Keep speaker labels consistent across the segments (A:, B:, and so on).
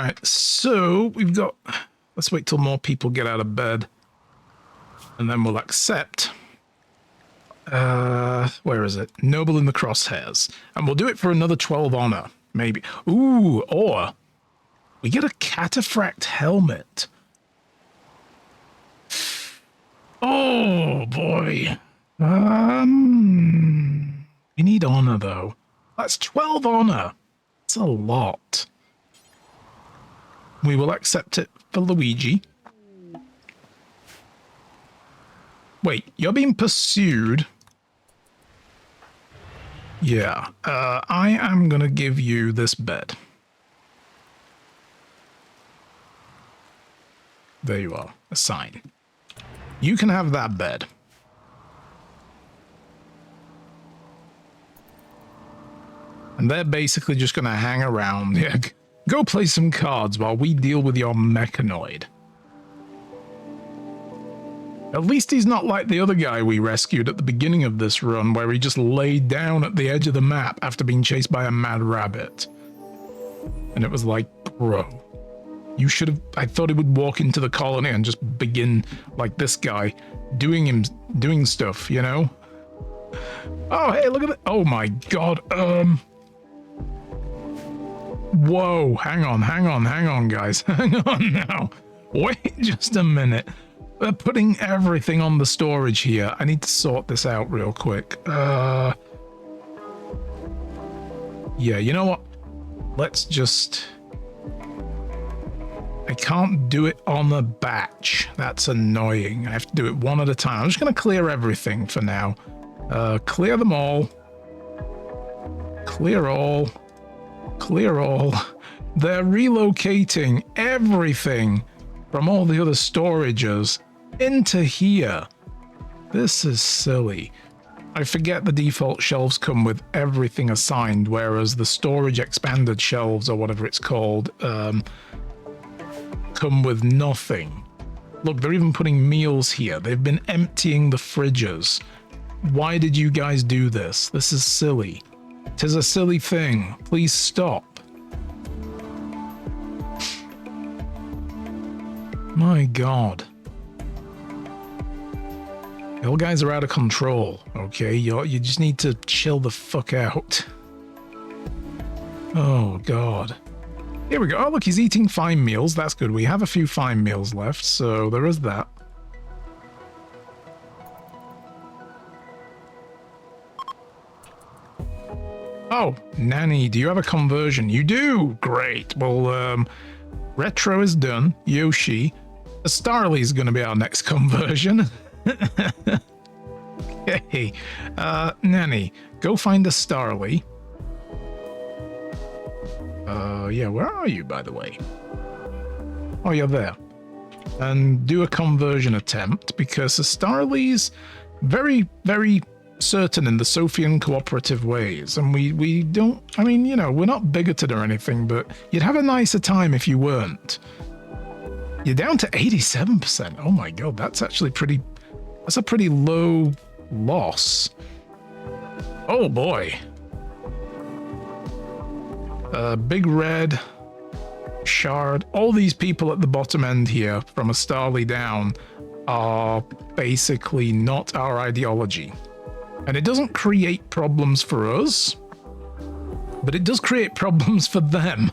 A: right, so we've got... Let's wait till more people get out of bed. And then we'll accept... where is it? Noble in the Crosshairs. And we'll do it for another 12 honor, maybe. Ooh, or... We get a cataphract helmet. Oh, boy. We need honor, though. That's 12 honor. That's a lot. We will accept it for Luigi. Wait, you're being pursued. Yeah, I am going to give you this bed. There you are. Assign. You can have that bed. And they're basically just going to hang around. Yeah, go play some cards while we deal with your mechanoid. At least he's not like the other guy we rescued at the beginning of this run, where he just laid down at the edge of the map after being chased by a mad rabbit. And it was like, bro, you should have... I thought he would walk into the colony and just begin, like this guy, doing stuff, you know? Oh, hey, look at it. Oh my god. Whoa, hang on, guys. Hang on now. Wait just a minute. They're putting everything on the storage here. I need to sort this out real quick. Yeah, you know what? Let's just... I can't do it on a batch. That's annoying. I have to do it one at a time. I'm just going to clear everything for now. Clear them all. Clear all. Clear all. They're relocating everything from all the other storages into here. This is silly. I forget the default shelves come with everything assigned, whereas the storage expanded shelves, or whatever it's called, come with nothing. Look, they're even putting meals here. They've been emptying the fridges. Why did you guys do this? This is silly. 'Tis a silly thing. Please stop. My god. You guys are out of control, okay? You just need to chill the fuck out. Oh god. Here we go. Oh look, he's eating fine meals. That's good. We have a few fine meals left, so there is that. Oh, Nanny, do you have a conversion? You do! Great. Well, Retro is done. Yoshi. Starly is going to be our next conversion. Hey, Nanny, go find a Starly. Yeah, where are you, by the way? Oh, you're there. And do a conversion attempt, because the Starly's very, very certain in the Sophian cooperative ways, and we don't, I mean, you know, we're not bigoted or anything, but you'd have a nicer time if you weren't. You're down to 87%. Oh my god, that's actually pretty, that's a pretty low loss. Oh boy. Big Red, Shard, all these people at the bottom end here, from a Starly down, are basically not our ideology. And it doesn't create problems for us, but it does create problems for them.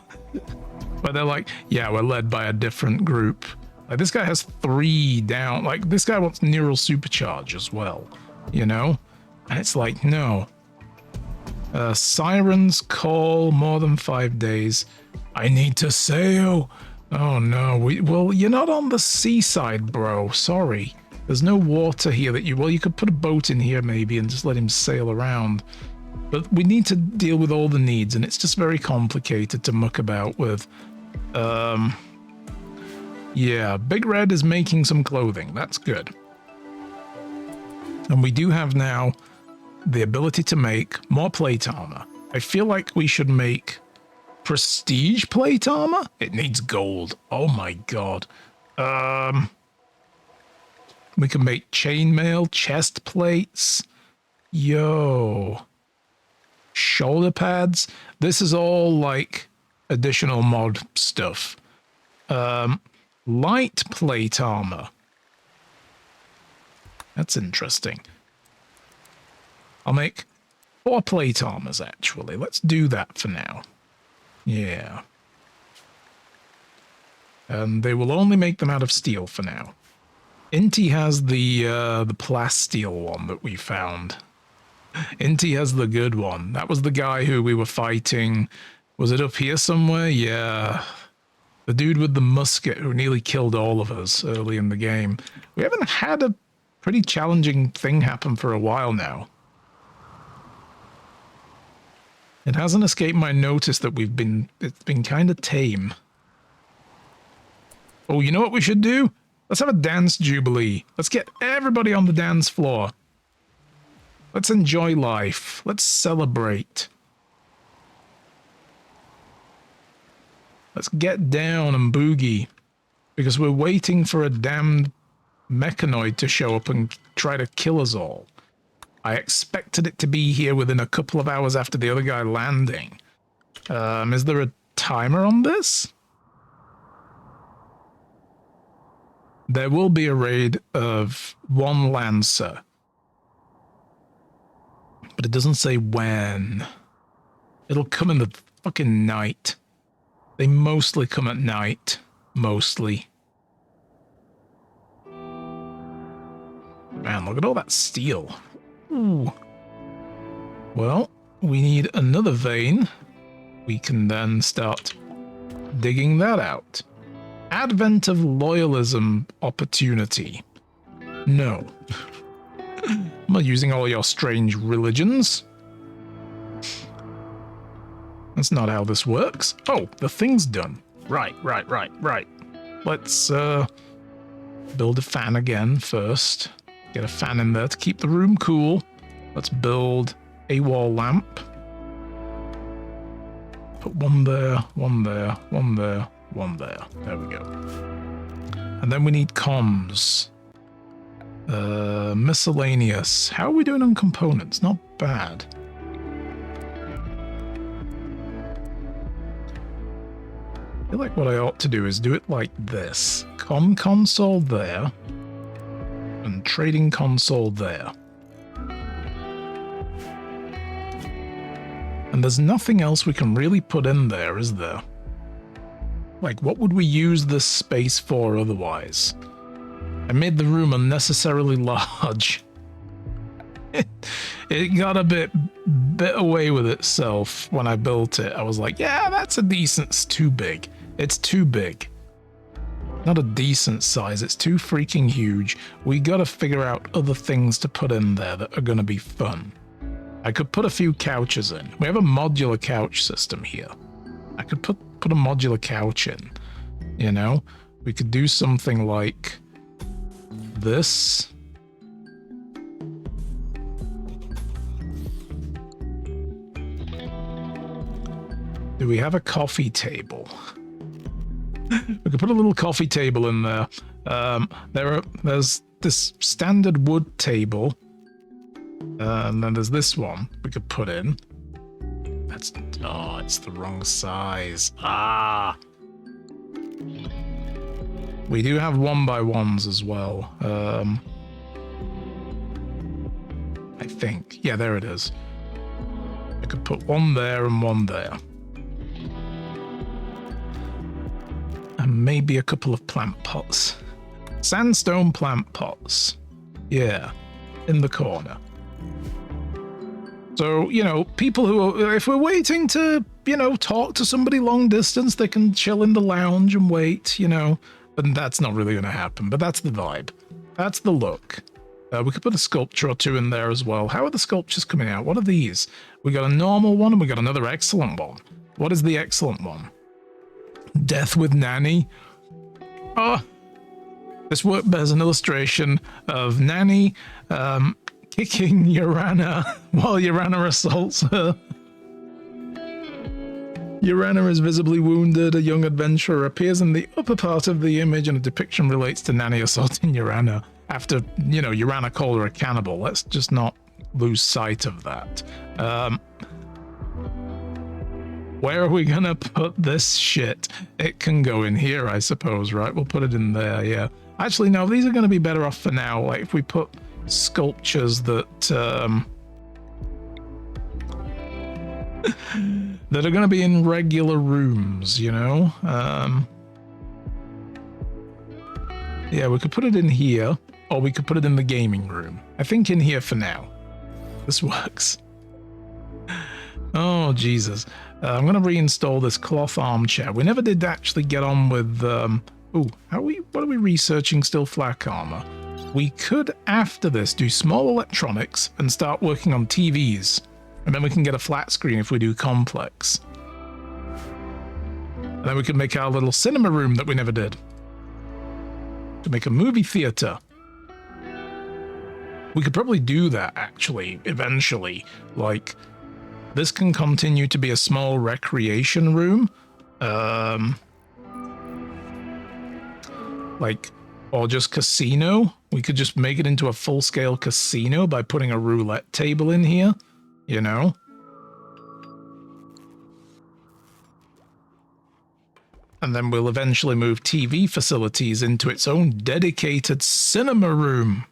A: Where they're like, yeah, we're led by a different group. Like, this guy has 3 down. Like, this guy wants neural supercharge as well, you know? And it's like, no. Sirens call more than 5 days. I need to sail. Oh, no. Well, you're not on the seaside, bro. Sorry. There's no water here that you... Well, you could put a boat in here maybe and just let him sail around. But we need to deal with all the needs, and it's just very complicated to muck about with. Yeah, Big Red is making some clothing. That's good. And we do have now the ability to make more plate armor. I feel like we should make prestige plate armor. It needs gold. Oh my god. We can make chainmail, chest plates. Yo. Shoulder pads. This is all like additional mod stuff. Light plate armor. That's interesting. I'll make 4 plate armors, actually. Let's do that for now. Yeah. And they will only make them out of steel for now. Inti has the plasteel one that we found. Inti has the good one. That was the guy who we were fighting. Was it up here somewhere? Yeah. The dude with the musket who nearly killed all of us early in the game. We haven't had a pretty challenging thing happen for a while now. It hasn't escaped my notice that it's been kind of tame. Oh, you know what we should do? Let's have a dance jubilee. Let's get everybody on the dance floor. Let's enjoy life. Let's celebrate. Let's get down and boogie. Because we're waiting for a damned mechanoid to show up and try to kill us all. I expected it to be here within a couple of hours after the other guy landing. Is there a timer on this? There will be a raid of 1 Lancer. But it doesn't say when. It'll come in the fucking night. They mostly come at night. Mostly. Man, look at all that steel. Ooh. Well, we need another vein. We can then start digging that out. Advent of loyalism opportunity. No. I'm not using all your strange religions. That's not how this works. Oh, the thing's done. Right. Let's build a fan again first. Get a fan in there to keep the room cool. Let's build a wall lamp. Put one there, one there, one there, one there. There we go. And then we need comms. Miscellaneous. How are we doing on components? Not bad. I feel like what I ought to do is do it like this. Comm console there. And trading console there. And there's nothing else we can really put in there, is there? Like, what would we use this space for otherwise? I made the room unnecessarily large. It got a bit away with itself when I built it. I was like, yeah, that's a decent... It's too big. It's too big. Not a decent size. It's too freaking huge. We gotta figure out other things to put in there that are gonna be fun. I could put a few couches in. We have a modular couch system here. I could put a modular couch in. You know? We could do something like this. Do we have a coffee table? We could put a little coffee table in there. There's this standard wood table. And then there's this one we could put in. Oh, it's the wrong size. Ah! We do have 1x1s as well. I think. Yeah, there it is. I could put one there and one there. And maybe a couple of plant pots. Sandstone plant pots. Yeah, in the corner. So, you know, people who, if we're waiting to, you know, talk to somebody long distance, they can chill in the lounge and wait, you know. But that's not really going to happen, but that's the vibe. That's the look. We could put a sculpture or two in there as well. How are the sculptures coming out? What are these? We got a normal one and we got another excellent one. What is the excellent one? Death with Nanny. Oh, this work bears an illustration of Nanny kicking Urana while Urana assaults her. Urana is visibly wounded. A young adventurer appears in the upper part of the image and a depiction relates to Nanny assaulting Urana after, you know, Urana called her a cannibal. Let's just not lose sight of that. Where are we gonna put this shit? It can go in here, I suppose, right? We'll put it in there, yeah. Actually, no, these are gonna be better off for now. Like, if we put sculptures that, that are gonna be in regular rooms, you know? Yeah, we could put it in here, or we could put it in the gaming room. I think in here for now. This works. Oh, Jesus. I'm going to reinstall this cloth armchair. We never did actually get on with... what are we researching still? Flak armor. We could, after this, do small electronics and start working on TVs. And then we can get a flat screen if we do complex. And then we could make our little cinema room that we never did. To make a movie theater. We could probably do that, actually, eventually. Like... This can continue to be a small recreation room. Like, or just casino. We could just make it into a full-scale casino by putting a roulette table in here, you know? And then we'll eventually move TV facilities into its own dedicated cinema room.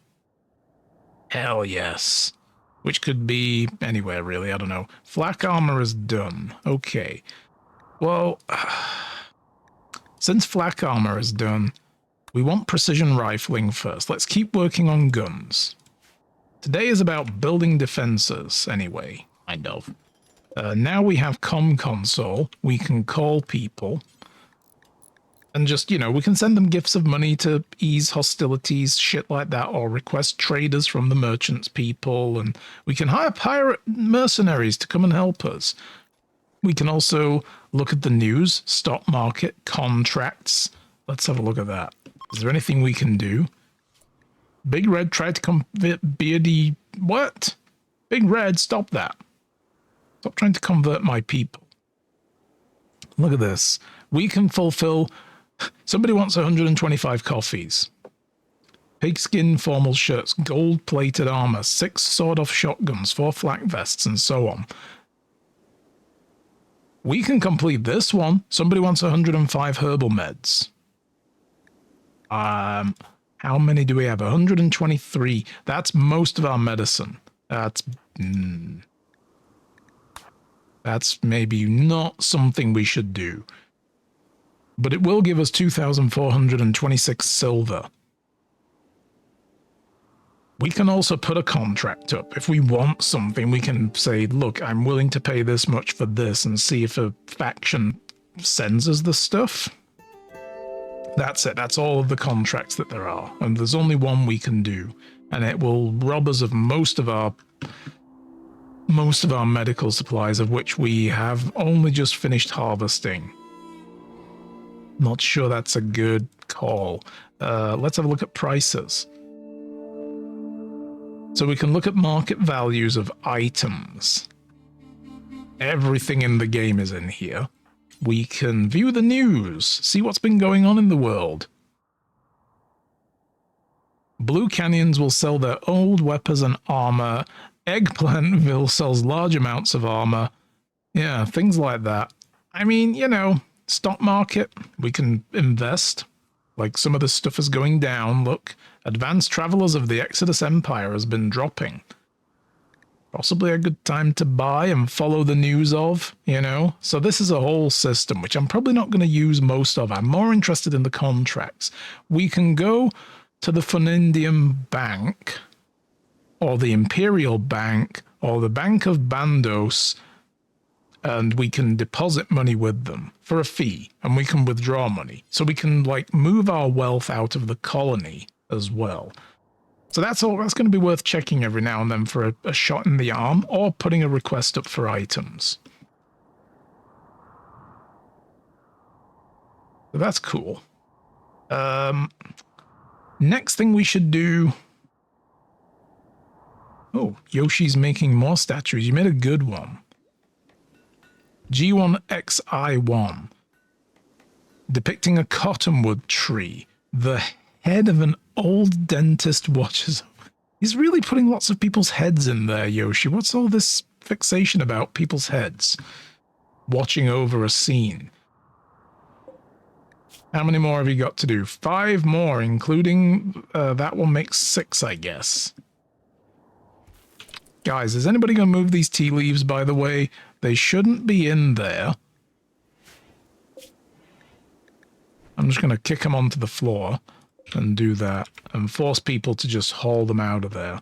A: Hell yes. Which could be anywhere, really. I don't know. Flak armor is done. Okay. Well, since flak armor is done, we want precision rifling first. Let's keep working on guns. Today is about building defenses, anyway. Kind of. Now we have comm console. We can call people. And just, you know, we can send them gifts of money to ease hostilities, shit like that, or request traders from the merchants people, and we can hire pirate mercenaries to come and help us. We can also look at the news, stock market, contracts. Let's have a look at that. Is there anything we can do? Big Red tried to convert Beardy... What? Big Red, stop that. Stop trying to convert my people. Look at this. We can fulfill... Somebody wants 125 coffees. Pigskin formal shirts, gold-plated armor, 6 sawed-off shotguns, 4 flak vests, and so on. We can complete this one. Somebody wants 105 herbal meds. How many do we have? 123. That's most of our medicine. That's maybe not something we should do. But it will give us 2,426 silver. We can also put a contract up. If we want something, we can say, look, I'm willing to pay this much for this, and see if a faction sends us the stuff. That's it. That's all of the contracts that there are. And there's only one we can do. And it will rob us of most of our medical supplies, of which we have only just finished harvesting. Not sure that's a good call. Let's have a look at prices. So we can look at market values of items. Everything in the game is in here. We can view the news, see what's been going on in the world. Blue Canyons will sell their old weapons and armor. Eggplantville sells large amounts of armor. Yeah, things like that. I mean, you know... Stock market, we can invest. Like, some of this stuff is going down. Look, advanced travelers of the Exodus Empire has been dropping. Possibly a good time to buy and follow the news of, you know? So this is a whole system, which I'm probably not going to use most of. I'm more interested in the contracts. We can go to the Funindium Bank, or the Imperial Bank, or the Bank of Bandos, and we can deposit money with them for a fee, and we can withdraw money. So we can, like, move our wealth out of the colony as well. So that's all. That's going to be worth checking every now and then for a shot in the arm, or putting a request up for items. So that's cool. Next thing we should do... Oh, Yoshi's making more statues. You made a good one. G1XI1, depicting a cottonwood tree. The head of an old dentist watches. He's really putting lots of people's heads in there, Yoshi. What's all this fixation about people's heads? watching over a scene. How many more have you got to do? 5 more, including that one makes 6, I guess. Guys, is anybody going to move these tea leaves, by the way? They shouldn't be in there. I'm just going to kick them onto the floor and do that and force people to just haul them out of there.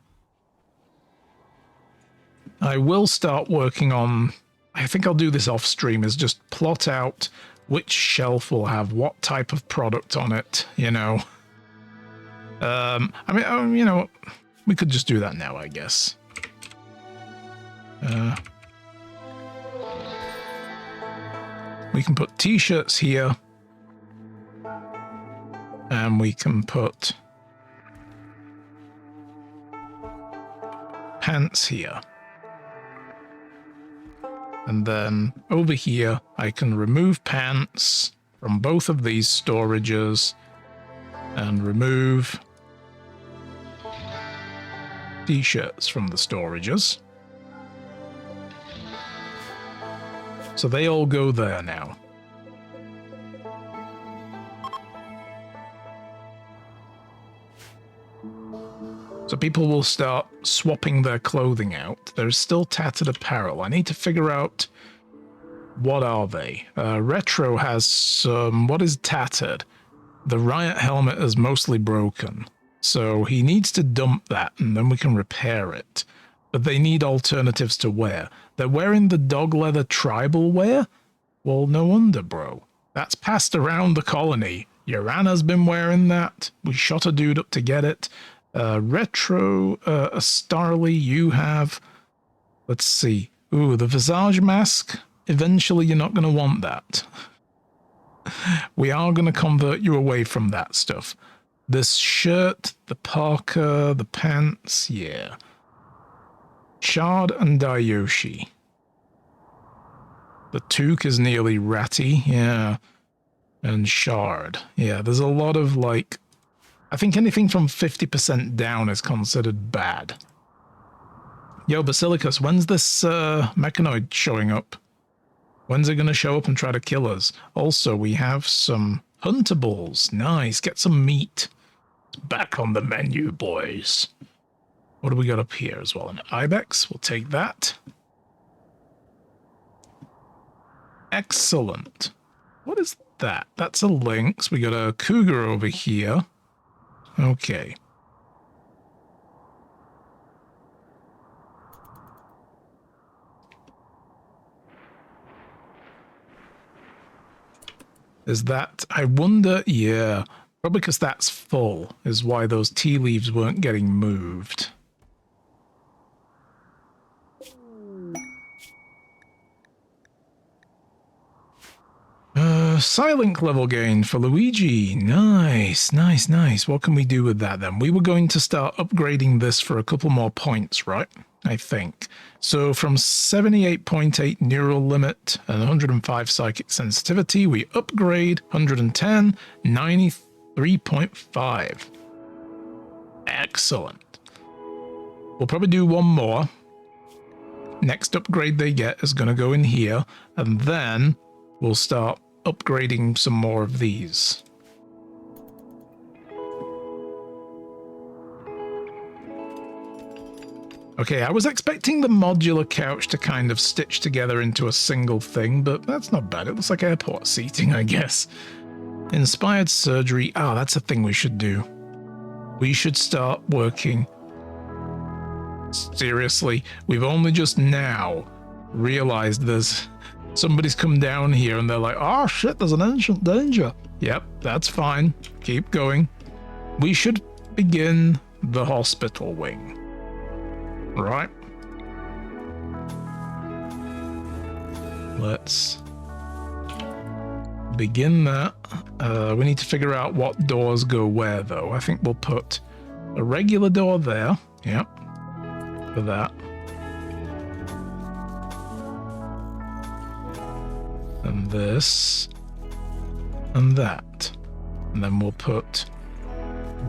A: I will start working on, I think I'll do this off stream, is just plot out which shelf will have what type of product on it, you know. You know, we could just do that now, I guess. We can put t-shirts here. And we can put pants here. And then over here, I can remove pants from both of these storages and remove t-shirts from the storages. So they all go there now. So people will start swapping their clothing out. There's still tattered apparel. I need to figure out what are they. Retro has some... what is tattered? The riot helmet is mostly broken. So he needs to dump that and then we can repair it. But they need alternatives to wear. They're wearing the dog leather tribal wear? Well, no wonder, bro. That's passed around the colony. Urana's been wearing that. We shot a dude up to get it. Retro, Starly, you have, let's see. Ooh, the visage mask. Eventually you're not going to want that. We are going to convert you away from that stuff. This shirt, the parka, the pants, yeah. Shard and Dayoshi. The toque is nearly ratty, yeah. And Shard. Yeah, there's a lot of, like, I think anything from 50% down is considered bad. Yo, Basilicus, when's this mechanoid showing up? When's it going to show up and try to kill us? Also, we have some huntables. Nice, get some meat. It's back on the menu, boys. What do we got up here as well? An ibex, we'll take that. Excellent. What is that? That's a lynx. We got a cougar over here. Okay. Is that... I wonder... yeah. Probably because that's full is why those tea leaves weren't getting moved. Silent level gain for Luigi. Nice, nice, nice. What can we do with that then? We were going to start upgrading this for a couple more points, right? I think. So from 78.8 neural limit and 105 psychic sensitivity, we upgrade 110, 93.5. Excellent. We'll probably do one more. Next upgrade they get is going to go in here, and then we'll start upgrading some more of these. Okay, I was expecting the modular couch to kind of stitch together into a single thing, but that's not bad. It looks like airport seating, I guess. Inspired surgery. Ah, that's a thing we should do. We should start working. Seriously, we've only just now realized there's... somebody's come down here and they're like, oh shit, there's an ancient danger. Yep, that's fine. Keep going. We should begin the hospital wing. Right. Let's begin that. We need to figure out what doors go where, though. I think we'll put a regular door there. Yep. For that. And this. And that. And then we'll put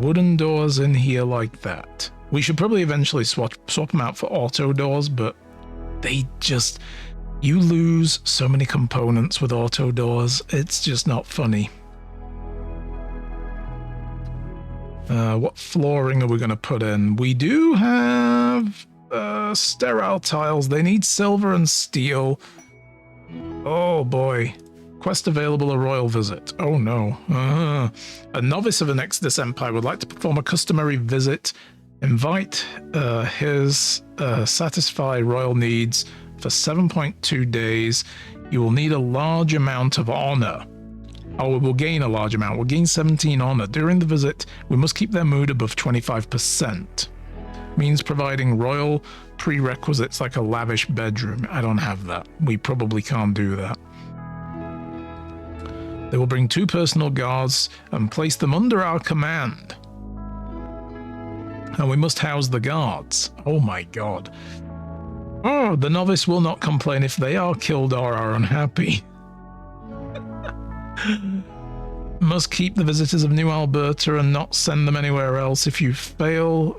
A: wooden doors in here like that. We should probably eventually swap them out for auto doors, but they just... You lose so many components with auto doors. It's just not funny. What flooring are we going to put in? We do have sterile tiles. They need silver and steel. Oh boy. Quest available, a royal visit. Oh no. A novice of an Exodus Empire would like to perform a customary visit. Invite his satisfy royal needs for 7.2 days. You will need a large amount of honor. Oh, we'll gain a large amount. We'll gain 17 honor. During the visit, we must keep their mood above 25%. Means providing royal prerequisites like a lavish bedroom. I don't have that. We probably can't do that. They will bring 2 personal guards and place them under our command. And we must house the guards. Oh my god. Oh, the novice will not complain if they are killed or are unhappy. Must keep the visitors of New Alberta and not send them anywhere else. If you fail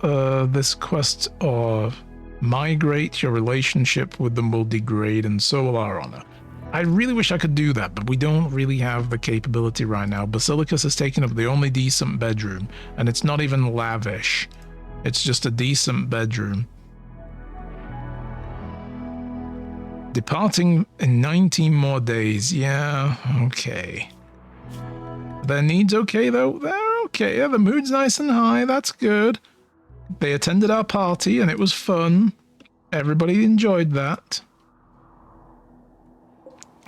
A: this quest or migrate, your relationship with them will degrade, and so will our honor. I really wish I could do that, but we don't really have the capability right now. Basilicus has taken up the only decent bedroom, and it's not even lavish. It's just a decent bedroom. Departing in 19 more days. Yeah, okay. Their needs okay, though? They're okay. Yeah, the mood's nice and high. That's good. They attended our party, and it was fun. Everybody enjoyed that.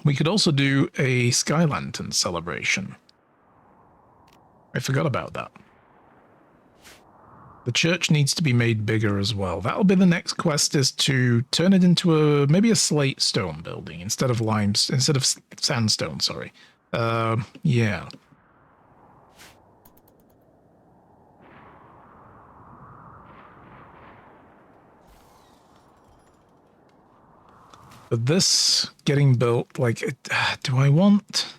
A: We could also do a Sky Lantern celebration. I forgot about that. The church needs to be made bigger as well. That'll be the next quest, is to turn it into maybe a slate stone building instead of sandstone, sorry. Yeah. But this getting built, like, do I want?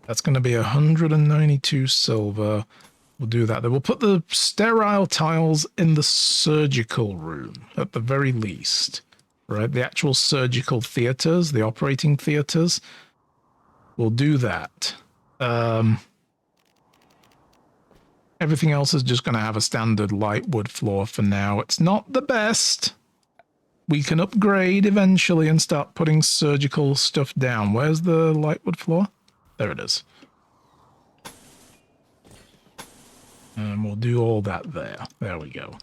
A: That's going to be 192 silver. We'll do that. Then we'll put the sterile tiles in the surgical room at the very least, right? The actual surgical theaters, the operating theaters. We'll do that. Everything else is just going to have a standard light wood floor for now. It's not the best. We can upgrade eventually and start putting surgical stuff down. Where's the light wood floor? There it is. And we'll do all that there. There we go.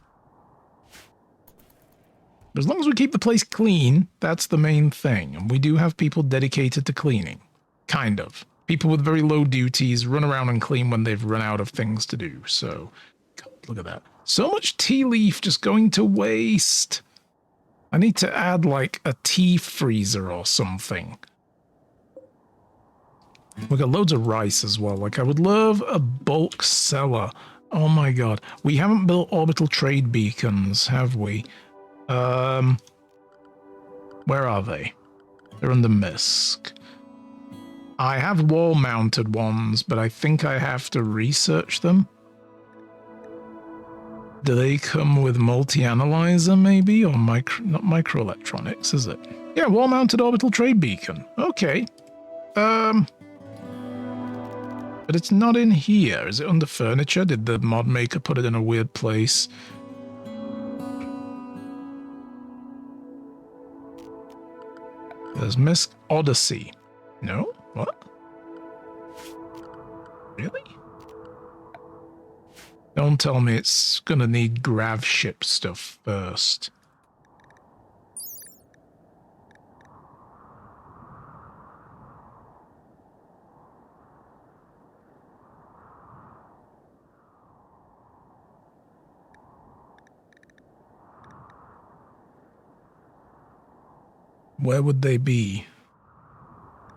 A: As long as we keep the place clean, that's the main thing. And we do have people dedicated to cleaning. Kind of. People with very low duties run around and clean when they've run out of things to do. So, God, look at that. So much tea leaf just going to waste. I need to add like a tea freezer or something. We got loads of rice as well. Like, I would love a bulk cellar. Oh my god. We haven't built orbital trade beacons, have we? Where are they? They're under MISC. I have wall-mounted ones, but I think I have to research them. Do they come with multi-analyzer, maybe? Or not microelectronics, is it? Yeah, wall-mounted orbital trade beacon. Okay. But it's not in here. Is it under furniture? Did the mod maker put it in a weird place? There's Miss Odyssey. No? What? Really? Don't tell me it's gonna need grav ship stuff first. Where would they be?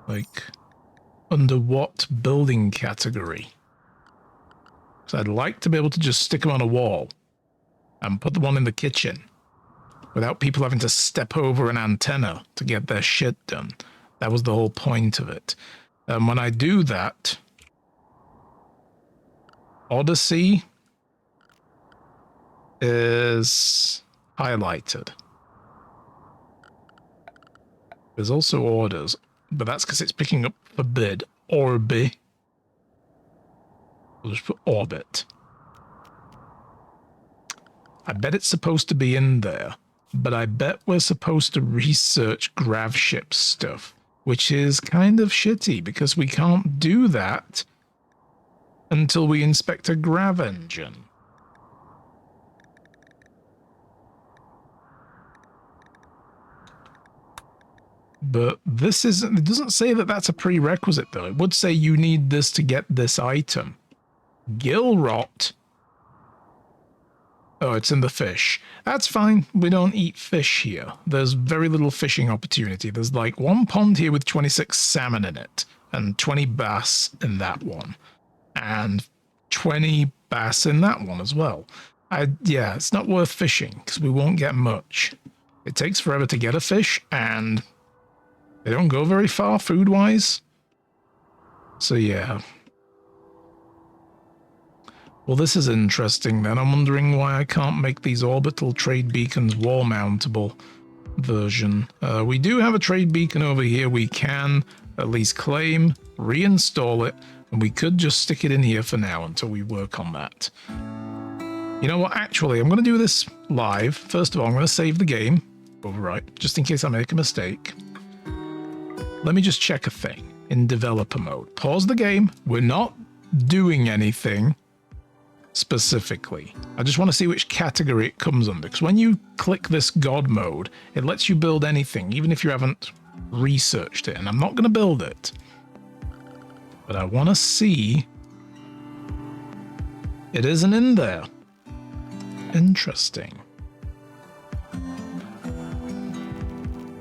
A: Like, under what building category? So I'd like to be able to just stick them on a wall and put the one in the kitchen without people having to step over an antenna to get their shit done. That was the whole point of it. And when I do that, Odyssey is highlighted. There's also orders, but that's because it's picking up forbid. Orbi. We'll just put orbit. I bet it's supposed to be in there, but I bet we're supposed to research grav ship stuff, which is kind of shitty because we can't do that until we inspect a grav engine. But this isn't, it doesn't say that that's a prerequisite though. It would say you need this to get this item. Gill rot. Oh, it's in the fish. That's fine. We don't eat fish here. There's very little fishing opportunity. There's like one pond here with 26 salmon in it, and 20 bass in that one, and 20 bass in that one as well. Yeah, it's not worth fishing because we won't get much. It takes forever to get a fish, and they don't go very far food-wise. So yeah. Well, this is interesting then. I'm wondering why I can't make these orbital trade beacons wall-mountable version. We do have a trade beacon over here. We can at least claim, reinstall it, and we could just stick it in here for now until we work on that. You know what? Actually, I'm going to do this live. First of all, I'm going to save the game. Overwrite, just in case I make a mistake. Let me just check a thing in developer mode. Pause the game. We're not doing anything specifically. I just want to see which category it comes under, because when you click this God mode, it lets you build anything, even if you haven't researched it, and I'm not going to build it. But I want to see. It isn't in there. Interesting.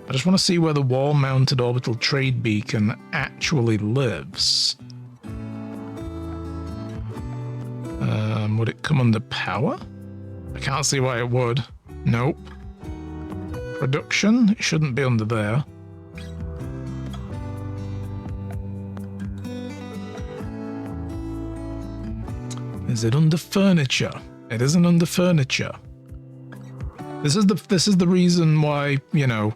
A: I just want to see where the wall-mounted orbital trade beacon actually lives. Would it come under power? I can't see why it would. Nope. Production? It shouldn't be under there. Is it under furniture? It isn't under furniture. This is the reason why, you know,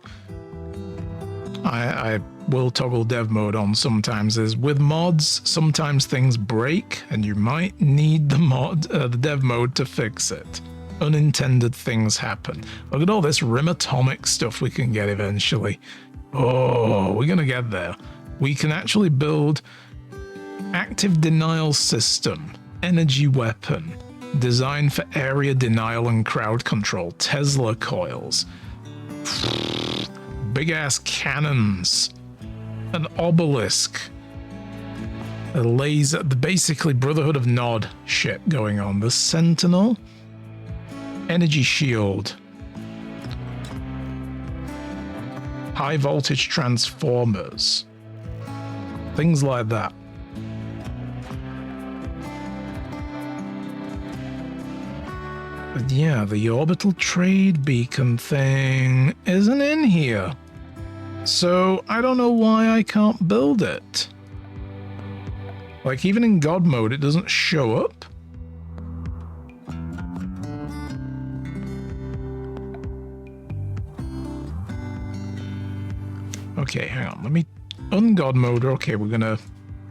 A: I will toggle dev mode on sometimes. Is with mods, sometimes things break and you might need the dev mode to fix it. Unintended things happen. Look at all this RIM atomic stuff we can get eventually. Oh, we're gonna get there. We can actually build active denial system, energy weapon, designed for area denial and crowd control, Tesla coils, big ass cannons, an obelisk, a laser, basically Brotherhood of Nod shit going on. The Sentinel, energy shield, high voltage transformers, things like that. But yeah, the orbital trade beacon thing isn't in here. So I don't know why I can't build it. Like, even in God mode, it doesn't show up. Okay, hang on. Let me un-God mode. Okay, we're gonna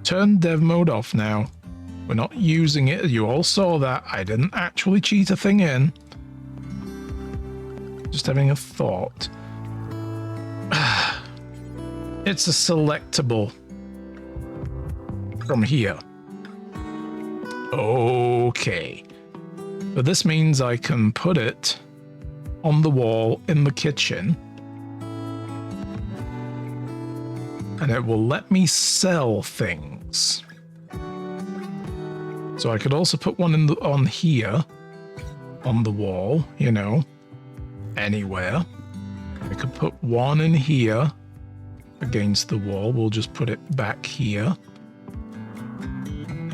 A: turn dev mode off now. We're not using it. You all saw that. I didn't actually cheat a thing in. Just having a thought. It's a selectable from here. Okay. But this means I can put it on the wall in the kitchen. And it will let me sell things. So I could also put one on here, on the wall, you know, anywhere. I could put one in here against the wall. We'll just put it back here.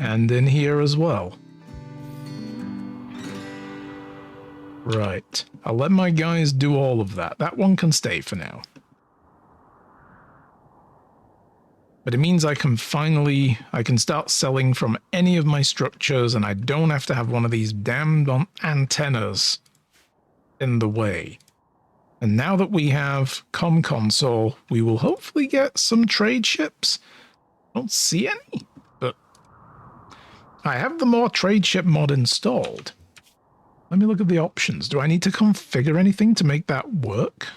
A: And in here as well. Right. I'll let my guys do all of that. That one can stay for now. But it means I can start selling from any of my structures, and I don't have to have one of these damned antennas in the way. And now that we have console, we will hopefully get some trade ships. I don't see any, but I have the more trade ship mod installed. Let me look at the options. Do I need to configure anything to make that work?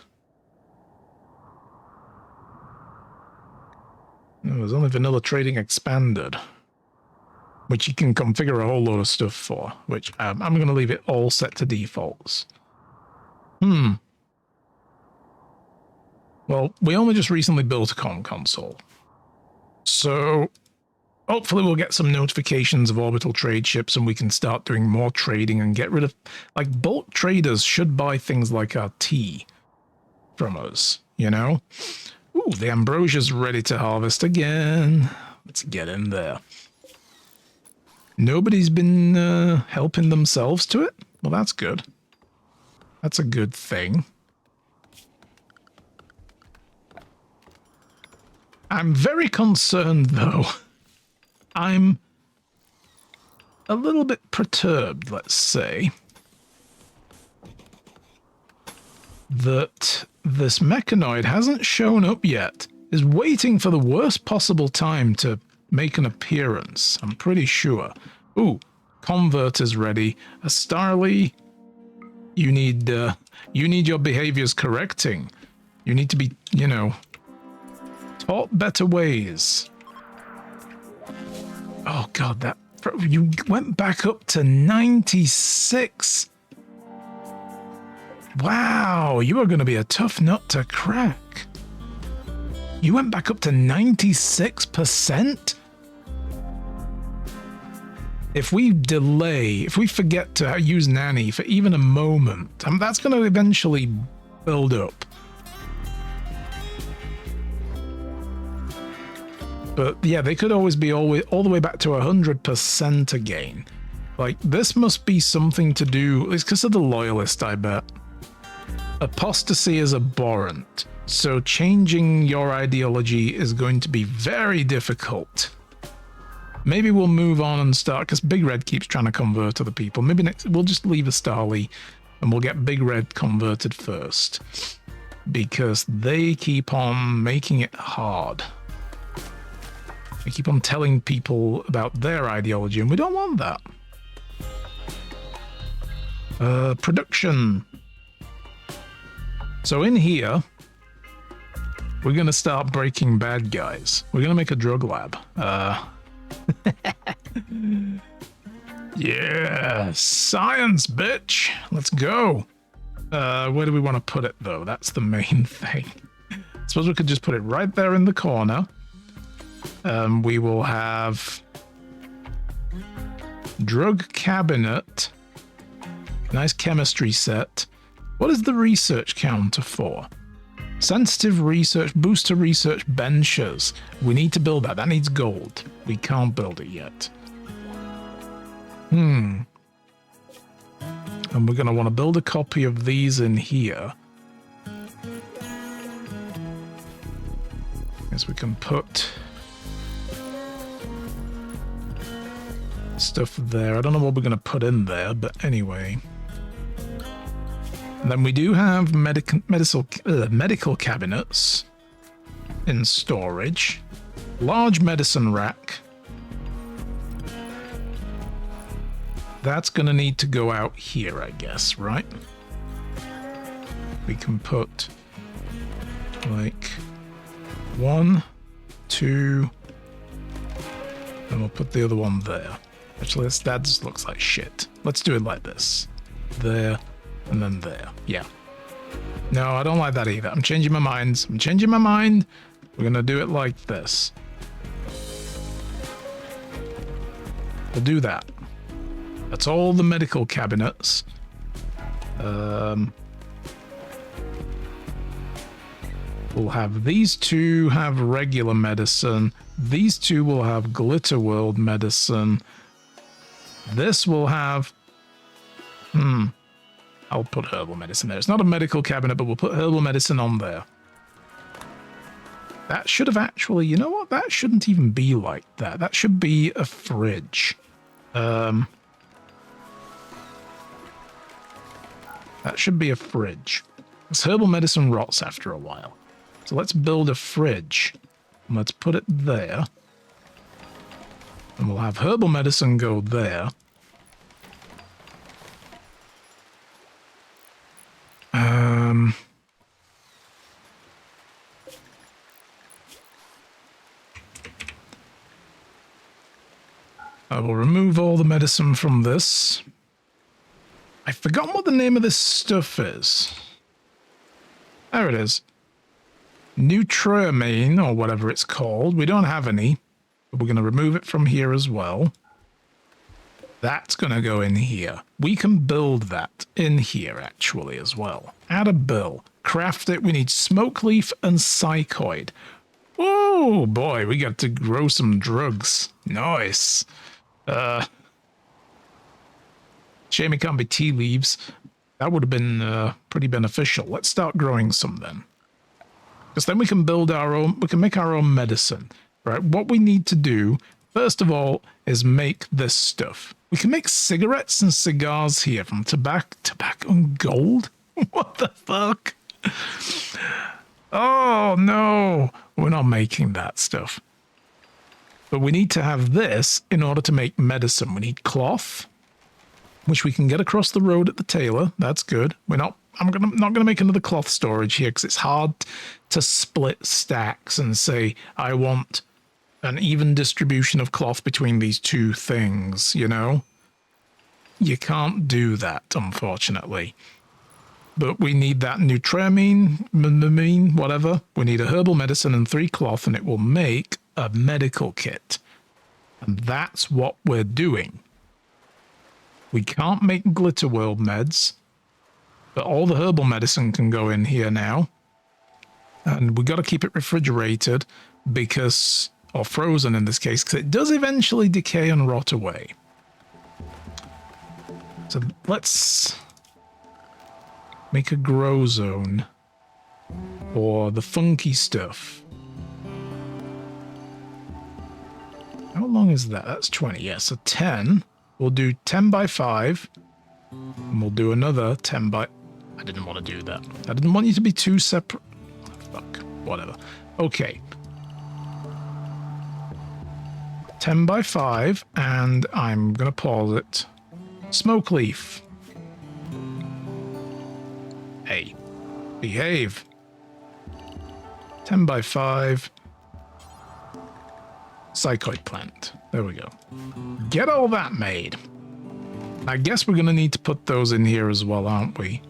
A: No, there's only vanilla trading expanded, which you can configure a whole load of stuff for, which I'm going to leave it all set to defaults. Well, we only just recently built a console. So hopefully we'll get some notifications of orbital trade ships and we can start doing more trading and get rid of... Like, bulk traders should buy things like our tea from us, you know? Ooh, the ambrosia's ready to harvest again. Let's get in there. Nobody's been helping themselves to it? Well, that's good. That's a good thing. I'm very concerned, though. I'm a little bit perturbed, let's say, that this mechanoid hasn't shown up yet, is waiting for the worst possible time to make an appearance, I'm pretty sure. Ooh, convert is ready. Starly, you need your behaviors correcting. You need to be, you know, taught better ways. Oh god, that you went back up to 96. Wow, you are going to be a tough nut to crack. You went back up to 96%? If we delay, if we forget to use Nanny for even a moment, that's going to eventually build up. But yeah, they could always be all the way back to 100% again. Like, this must be something to do... It's because of the loyalist, I bet. Apostasy is abhorrent, so changing your ideology is going to be very difficult. Maybe we'll move on and start, because Big Red keeps trying to convert other people. Maybe next, we'll just leave a Starly and we'll get Big Red converted first, because they keep on making it hard. They keep on telling people about their ideology, and we don't want that. Production. So in here, we're going to start breaking bad guys. We're going to make a drug lab. Yeah, science, bitch. Let's go. Where do we want to put it, though? That's the main thing. I suppose we could just put it right there in the corner. We will have drug cabinet. Nice chemistry set. What is the research counter for? Sensitive research, booster research benches. We need to build that. That needs gold. We can't build it yet. And we're going to want to build a copy of these in here. Guess we can put stuff there. I don't know what we're going to put in there, but anyway. And then we do have medical cabinets in storage. Large medicine rack. That's going to need to go out here, I guess, right? We can put like 1, 2, and we'll put the other one there. Actually, that just looks like shit. Let's do it like this. There, and then there. Yeah. No, I don't like that either. I'm changing my mind. I'm changing my mind. We're going to do it like this. We'll do that. That's all the medical cabinets. We'll have these two have regular medicine. These two will have Glitter World medicine. This will have... I'll put herbal medicine there. It's not a medical cabinet, but we'll put herbal medicine on there. That should have actually... You know what? That shouldn't even be like that. That should be a fridge. That should be a fridge. This herbal medicine rots after a while. So let's build a fridge. And let's put it there. And we'll have herbal medicine go there. I will remove all the medicine from this. I've forgotten what the name of this stuff is. There it is. Nutramine, or whatever it's called. We don't have any, but we're going to remove it from here as well. That's going to go in here. We can build that in here, actually, as well. Add a bill. Craft it. We need smoke leaf and psychoid. Oh, boy, we got to grow some drugs. Nice. Shame it can't be tea leaves. That would have been pretty beneficial. Let's start growing some then. Because then we can build our own, we can make our own medicine, right? What we need to do, first of all, is make this stuff. We can make cigarettes and cigars here from tobacco and gold? What the fuck? Oh, no. We're not making that stuff. But we need to have this in order to make medicine. We need cloth, which we can get across the road at the tailor. That's good. I'm not gonna make another cloth storage here because it's hard to split stacks and say I want an even distribution of cloth between these two things, you know? You can't do that, unfortunately. But we need that Nutramine, whatever. We need a herbal medicine and 3 cloth, and it will make a medical kit. And that's what we're doing. We can't make Glitter World meds, but all the herbal medicine can go in here now. And we got to keep it refrigerated because, or frozen in this case, because it does eventually decay and rot away. So let's make a grow zone for the funky stuff. How long is that? That's 20. Yeah, so 10. We'll do 10 by 5. And we'll do another 10 by... I didn't want to do that. I didn't want you to be too separate. Fuck. Whatever. Okay. 10 by 5. And I'm going to pause it. Smoke leaf. Hey. Behave. 10 by 5. Psychoid plant. There we go. Get all that made. I guess we're going to need to put those in here as well, aren't we?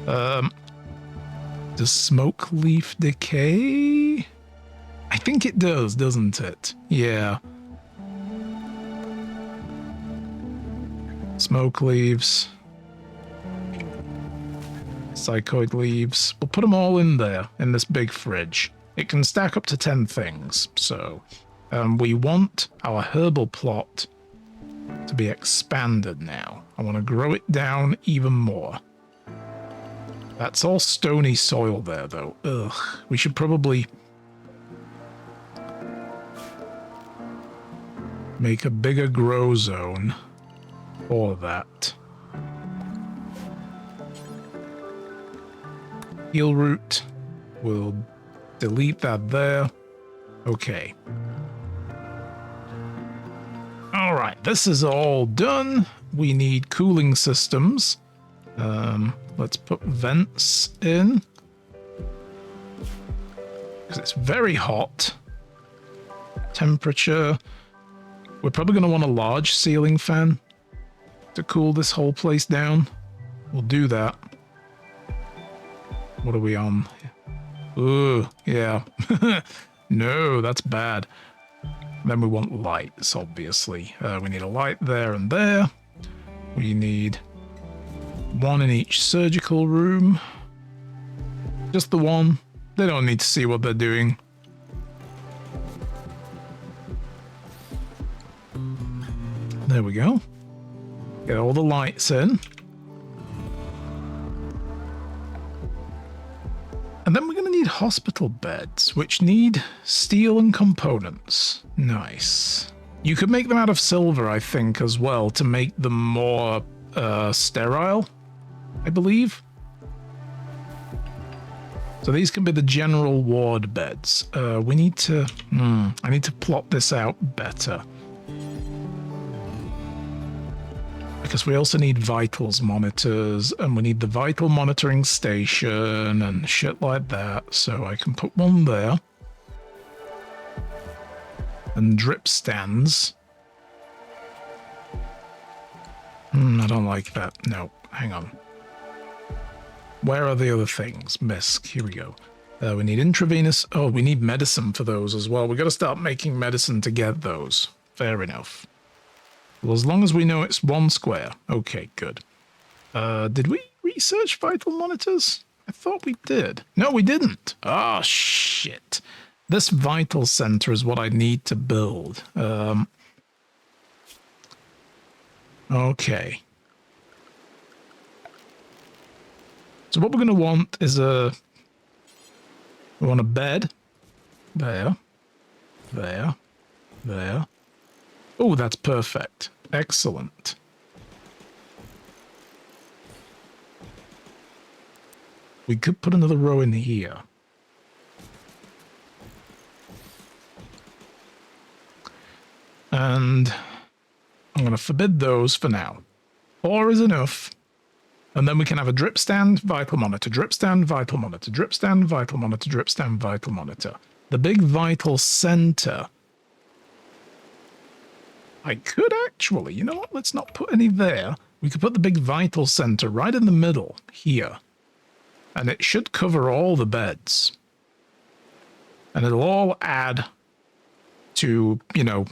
A: Does smoke leaf decay? I think it does, doesn't it? Yeah. Smoke leaves. Psychoid leaves. We'll put them all in there, in this big fridge. It can stack up to 10 things, so... we want our herbal plot to be expanded now. I want to grow it down even more. That's all stony soil there, though. Ugh. We should probably make a bigger grow zone for that. Heal root. We'll delete that there. Okay. All right, this is all done. We need cooling systems. Let's put vents in. Because it's very hot. Temperature. We're probably going to want a large ceiling fan to cool this whole place down. We'll do that. What are we on? Ooh, yeah. No, that's bad. Then we want lights, obviously. We need a light there and there. We need one in each surgical room. Just the one. They don't need to see what they're doing. There we go. Get all the lights in. And then we're going to need hospital beds, which need steel and components. Nice. You could make them out of silver, I think, as well, to make them more sterile, I believe. So these can be the general ward beds. We need to... I need to plot this out better. Because we also need vitals monitors, and we need the vital monitoring station and shit like that. So I can put one there. And drip stands. I don't like that. No, hang on. Where are the other things? Misc, here we go. We need intravenous... Oh, we need medicine for those as well. We've got to start making medicine to get those. Fair enough. Well, as long as we know it's 1 square. Okay, good. Did we research vital monitors? I thought we did. No, we didn't. Oh, shit. This vital center is what I need to build. Okay. So what we're going to want is we want a bed. There. There. There. Oh, that's perfect. Excellent. We could put another row in here. And I'm going to forbid those for now. 4 is enough. And then we can have a drip stand, vital monitor, drip stand, vital monitor, drip stand, vital monitor, drip stand, vital monitor. The big vital center. I could actually, you know what, let's not put any there. We could put the big vital center right in the middle here. And it should cover all the beds. And it'll all add to, you know...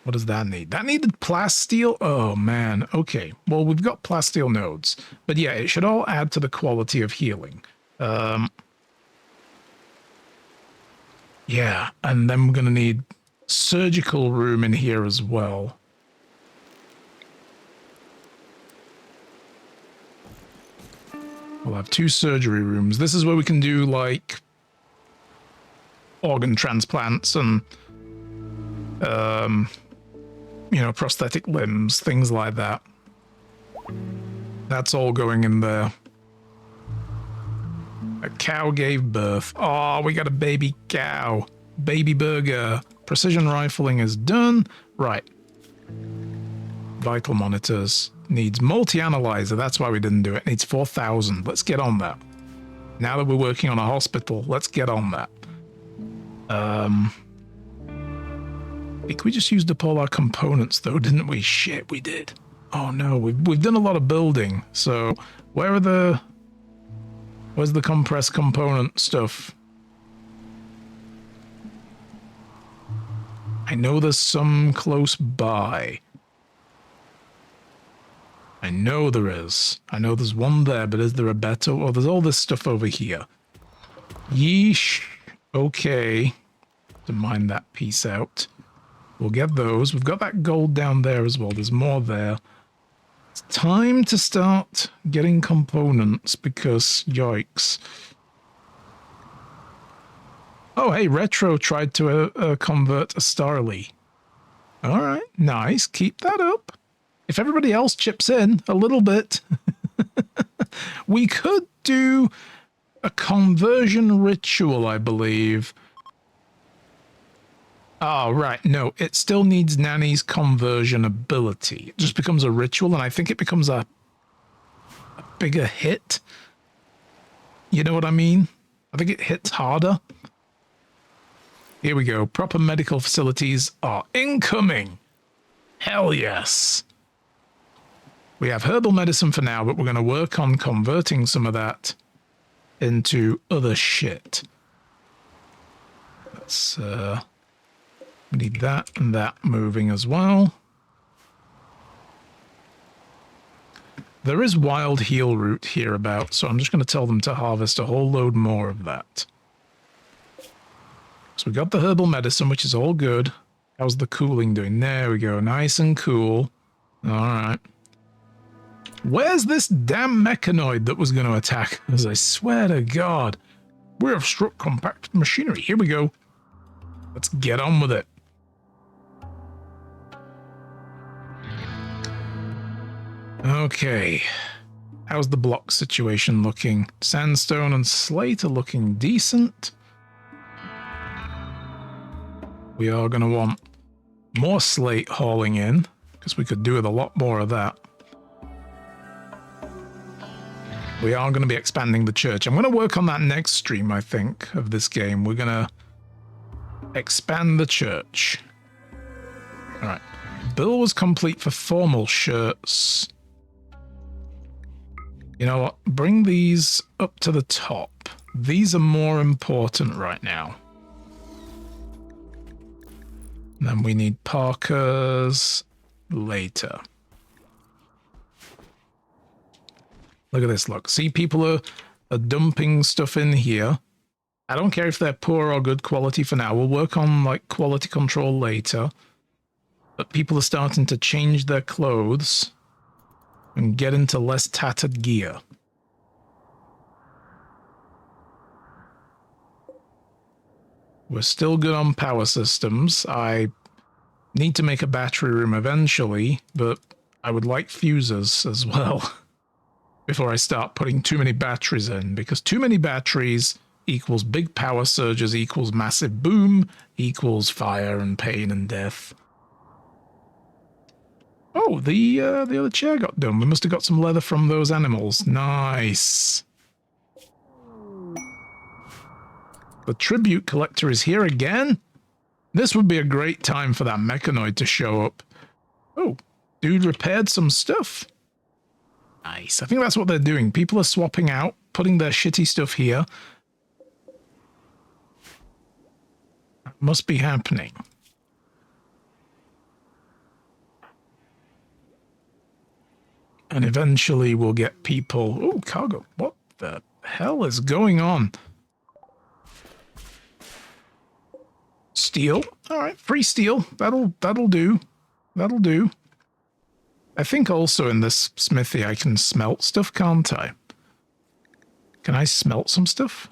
A: What does that need? That needed plasteel? Oh, man. Okay. Well, we've got plasteel nodes. But yeah, it should all add to the quality of healing. Yeah, and then we're going to need surgical room in here as well. We'll have 2 surgery rooms. This is where we can do, like, organ transplants and, you know, prosthetic limbs, things like that. That's all going in there. A cow gave birth. Oh, we got a baby cow. Baby burger. Precision rifling is done. Right. Vital monitors. Needs multi-analyzer. That's why we didn't do it. Needs 4,000. Let's get on that. Now that we're working on a hospital, let's get on that. I think we just used up all our components, though, didn't we? Shit, we did. Oh, no. We've done a lot of building. So, where's the compressed component stuff? I know there's some close by. I know there is. I know there's one there, but is there a better? Oh, there's all this stuff over here. Yeesh. Okay. To mine that piece out. We'll get those. We've got that gold down there as well. There's more there. It's time to start getting components because, yikes. Oh, hey, Retro tried to convert a Starly. All right, nice. Keep that up. If everybody else chips in a little bit, we could do a conversion ritual, I believe. Oh, right. No, it still needs Nanny's conversion ability. It just becomes a ritual, and I think it becomes a bigger hit. You know what I mean? I think it hits harder. Here we go. Proper medical facilities are incoming. Hell yes. We have herbal medicine for now, but we're going to work on converting some of that into other shit. Let's, we need that and that moving as well. There is wild heal root hereabouts, so I'm just going to tell them to harvest a whole load more of that. So we got the herbal medicine, which is all good. How's the cooling doing? There we go. Nice and cool. All right. Where's this damn mechanoid that was going to attack us? I swear to God. We have struck compact machinery. Here we go. Let's get on with it. Okay. How's the block situation looking? Sandstone and slate are looking decent. We are going to want more slate hauling in, because we could do with a lot more of that. We are going to be expanding the church. I'm going to work on that next stream, I think, of this game. We're going to expand the church. All right. Bill was complete for formal shirts. You know what? Bring these up to the top. These are more important right now. And then we need parkas later. Look at this, look. See, people are dumping stuff in here. I don't care if they're poor or good quality for now. We'll work on, like, quality control later. But people are starting to change their clothes and get into less tattered gear. We're still good on power systems. I need to make a battery room eventually, but I would like fuses as well before I start putting too many batteries in, because too many batteries equals big power surges equals massive boom equals fire and pain and death. Oh, the other chair got done. We must have got some leather from those animals. Nice. The tribute collector is here again. This would be a great time for that mechanoid to show up. Oh, dude repaired some stuff. Nice. I think that's what they're doing. People are swapping out, putting their shitty stuff here. That must be happening. And eventually we'll get people... Oh, cargo. What the hell is going on? Steel. All right, free steel. That'll do. That'll do. I think also in this smithy I can smelt stuff, can't I? Can I smelt some stuff?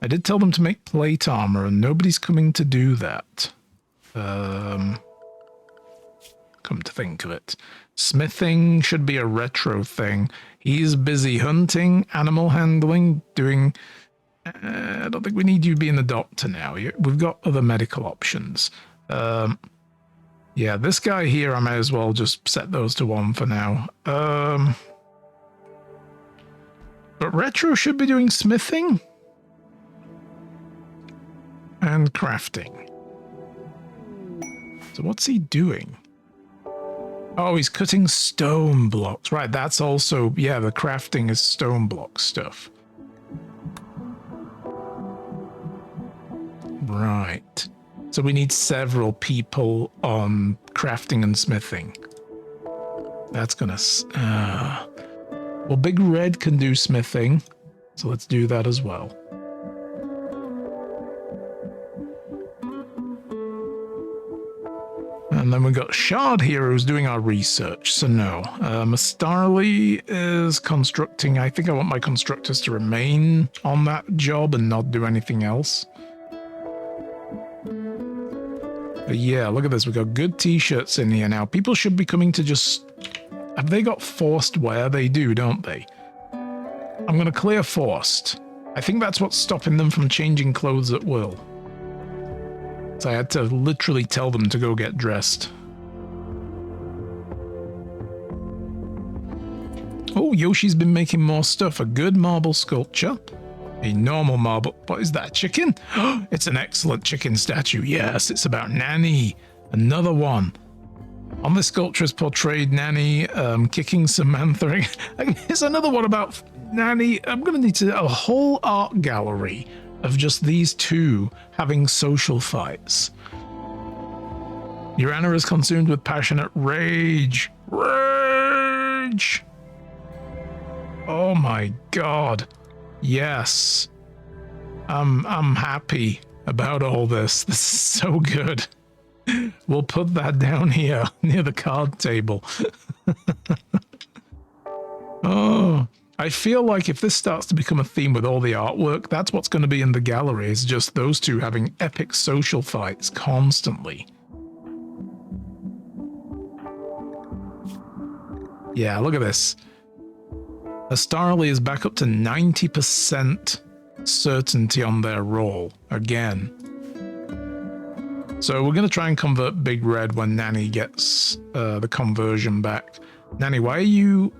A: I did tell them to make plate armor, and nobody's coming to do that. Come to think of it. Smithing should be a retro thing. He's busy hunting, animal handling, doing... I don't think we need you being a doctor now. We've got other medical options. Yeah, this guy here, I may as well just set those to 1 for now. But retro should be doing smithing and crafting. So what's he doing? Oh, he's cutting stone blocks. Right, that's also... Yeah, the crafting is stone block stuff. Right. So we need several people on crafting and smithing. That's gonna... Well, Big Red can do smithing, so let's do that as well. And then we've got Shard here who's doing our research, so no. Mastarly is constructing. I think I want my constructors to remain on that job and not do anything else. But yeah, look at this. We've got good t-shirts in here now. People should be coming to just... Have they got forced wear? They do, don't they? I'm going to clear forced. I think that's what's stopping them from changing clothes at will. So I had to literally tell them to go get dressed. Oh, Yoshi's been making more stuff. A good marble sculpture. A normal marble... What is that, chicken? It's an excellent chicken statue. Yes, it's about Nanny. Another one. On this sculpture is portrayed Nanny kicking Samantha. Here's another one about Nanny. I'm going to need a whole art gallery of just these two having social fights. Urana is consumed with passionate rage. Rage! Oh my god. Yes. I'm happy about all this. This is so good. We'll put that down here near the card table. Oh, I feel like if this starts to become a theme with all the artwork, that's what's going to be in the gallery, is just those two having epic social fights constantly. Yeah, look at this. Astarly is back up to 90% certainty on their roll again. So we're going to try and convert Big Red when Nanny gets the conversion back. Nanny, why are you...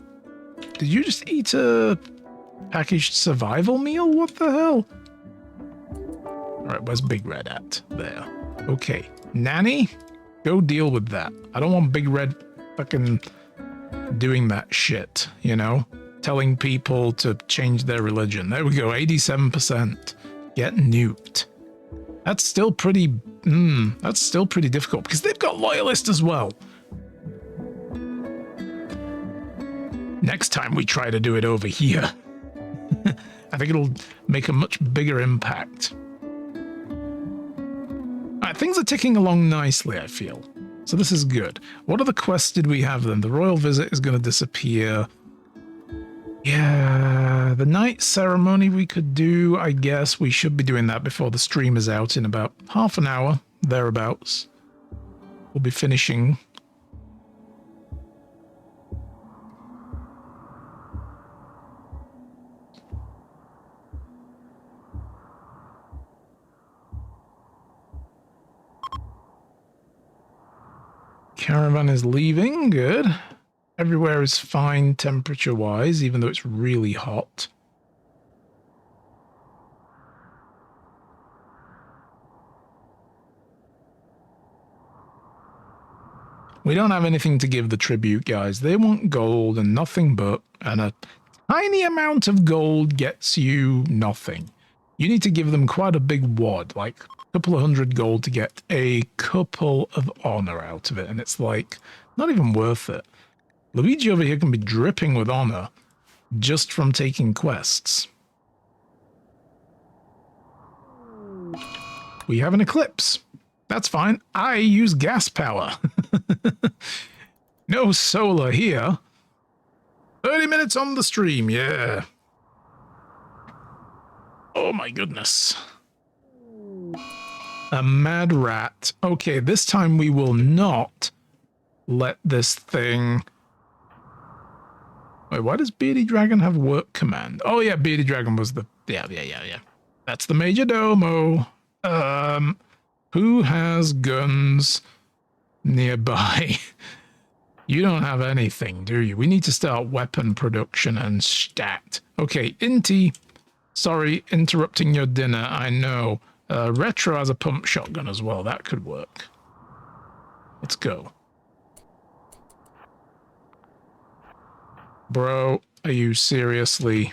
A: Did you just eat a packaged survival meal? What the hell? Alright, where's Big Red at? There. Okay. Nanny, go deal with that. I don't want Big Red fucking doing that shit, you know? Telling people to change their religion. There we go, 87%. Get nuked. That's still pretty... that's still pretty difficult, because they've got loyalists as well. Next time we try to do it over here, I think it'll make a much bigger impact. Alright, things are ticking along nicely, I feel. So this is good. What other quests did we have then? The royal visit is going to disappear. Yeah, the night ceremony we could do, I guess. We should be doing that before the stream is out in about half an hour, thereabouts. We'll be finishing. Caravan is leaving, good. Everywhere is fine temperature-wise, even though it's really hot. We don't have anything to give the tribute, guys. They want gold and nothing but, and a tiny amount of gold gets you nothing. You need to give them quite a big wad, like a couple of 100 gold to get a couple of honor out of it, and it's like, not even worth it. Luigi over here can be dripping with honor just from taking quests. We have an eclipse. That's fine. I use gas power. No solar here. 30 minutes on the stream, yeah. Oh my goodness. A mad rat. Okay, this time we will not let this thing... Wait, why does Beardy Dragon have work command? Oh yeah, Beardy Dragon was the... Yeah. That's the Major Domo. Who has guns nearby? You don't have anything, do you? We need to start weapon production and stat. Okay, Inti. Sorry, interrupting your dinner, I know. Retro has a pump shotgun as well. That could work. Let's go. Bro, are you seriously?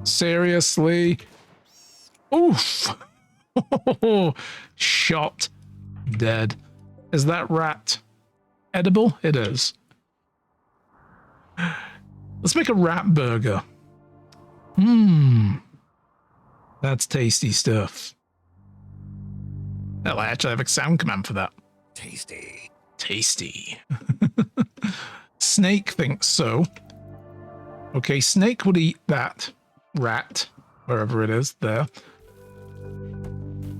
A: Seriously? Oof! Shot. Dead. Is that rat edible? It is. Let's make a rat burger. That's tasty stuff. Hell, I actually have a sound command for that. Tasty. Tasty. Snake thinks so. Okay, Snake would eat that rat, wherever it is, there.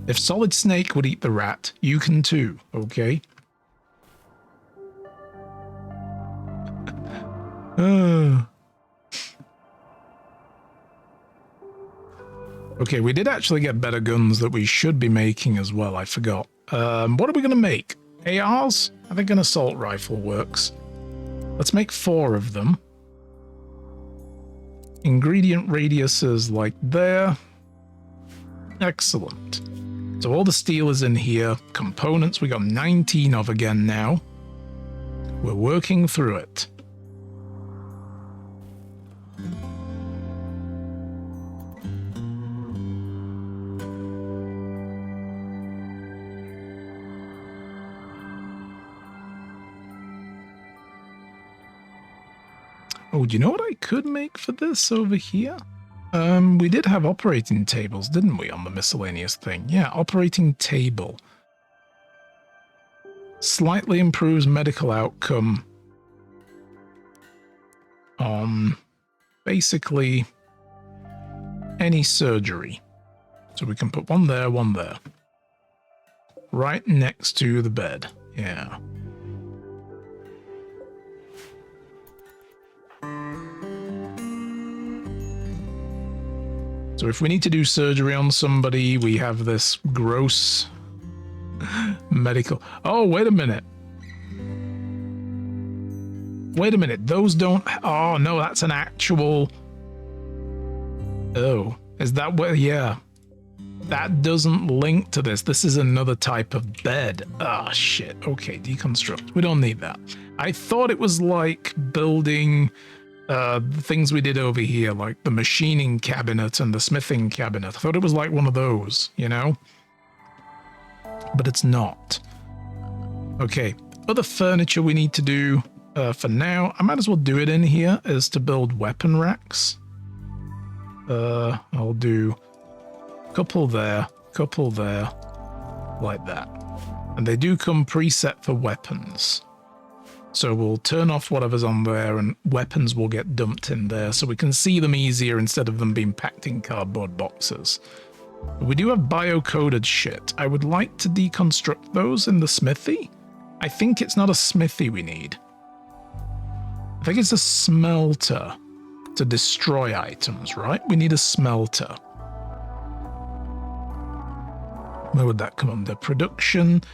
A: If Solid Snake would eat the rat, you can too, okay? Okay, we did actually get better guns that we should be making as well, I forgot. What are we going to make? ARs? I think an assault rifle works. Let's make 4 of them. Ingredient radiuses like there. Excellent. So all the steel is in here. Components we got 19 of again now. We're working through it. Oh, do you know what I could make for this over here? We did have operating tables, didn't we, on the miscellaneous thing? Yeah, operating table. Slightly improves medical outcome on basically any surgery. So we can put one there, one there. Right next to the bed. Yeah. So if we need to do surgery on somebody, we have this gross medical... Oh, wait a minute. Wait a minute. Those don't... Oh, no, that's an actual... Oh, is that what... Yeah. That doesn't link to this. This is another type of bed. Ah, shit. Okay, deconstruct. We don't need that. I thought it was like building the things we did over here, like the machining cabinet and the smithing cabinet. I thought it was like one of those, you know? But it's not. Okay, other furniture we need to do for now. I might as well do it in here, is to build weapon racks. I'll do... couple there, like that. And they do come preset for weapons. So we'll turn off whatever's on there and weapons will get dumped in there so we can see them easier instead of them being packed in cardboard boxes. We do have bio-coded shit. I would like to deconstruct those in the smithy. I think it's not a smithy we need. I think it's a smelter to destroy items, right? We need a smelter. Where would that come under? Production,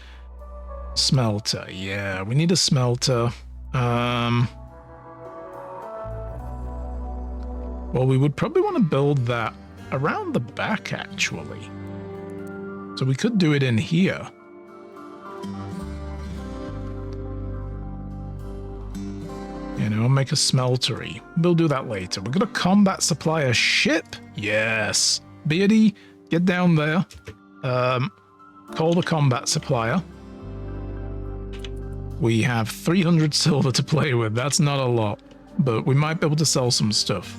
A: smelter. Yeah, we need a smelter. Well, we would probably want to build that around the back, actually. So we could do it in here. You know, make a smeltery. We'll do that later. We're going to combat supply a ship. Yes. Beardy, get down there. Call the combat supplier. We have 300 silver to play with. That's not a lot, but we might be able to sell some stuff.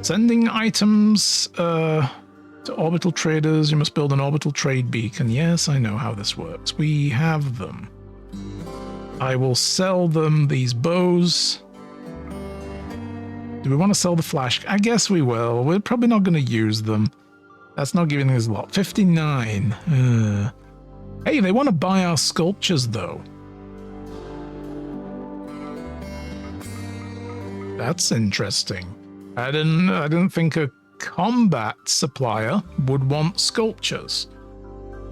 A: Sending items to orbital traders. You must build an orbital trade beacon. Yes, I know how this works. We have them. I will sell them these bows. Do we want to sell the flash? I guess we will. We're probably not going to use them. That's not giving us a lot. 59. Hey, they want to buy our sculptures, though. That's interesting. I didn't think a combat supplier would want sculptures.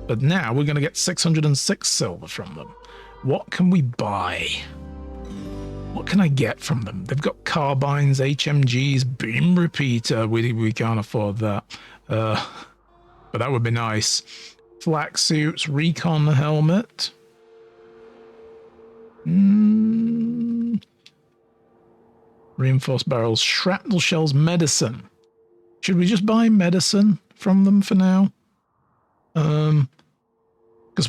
A: But now we're going to get 606 silver from them. What can we buy? What can I get from them? They've got carbines, HMGs, beam repeater. We can't afford that. But that would be nice. Flak suits, recon helmet. Reinforced barrels, shrapnel shells, medicine. Should we just buy medicine from them for now? Because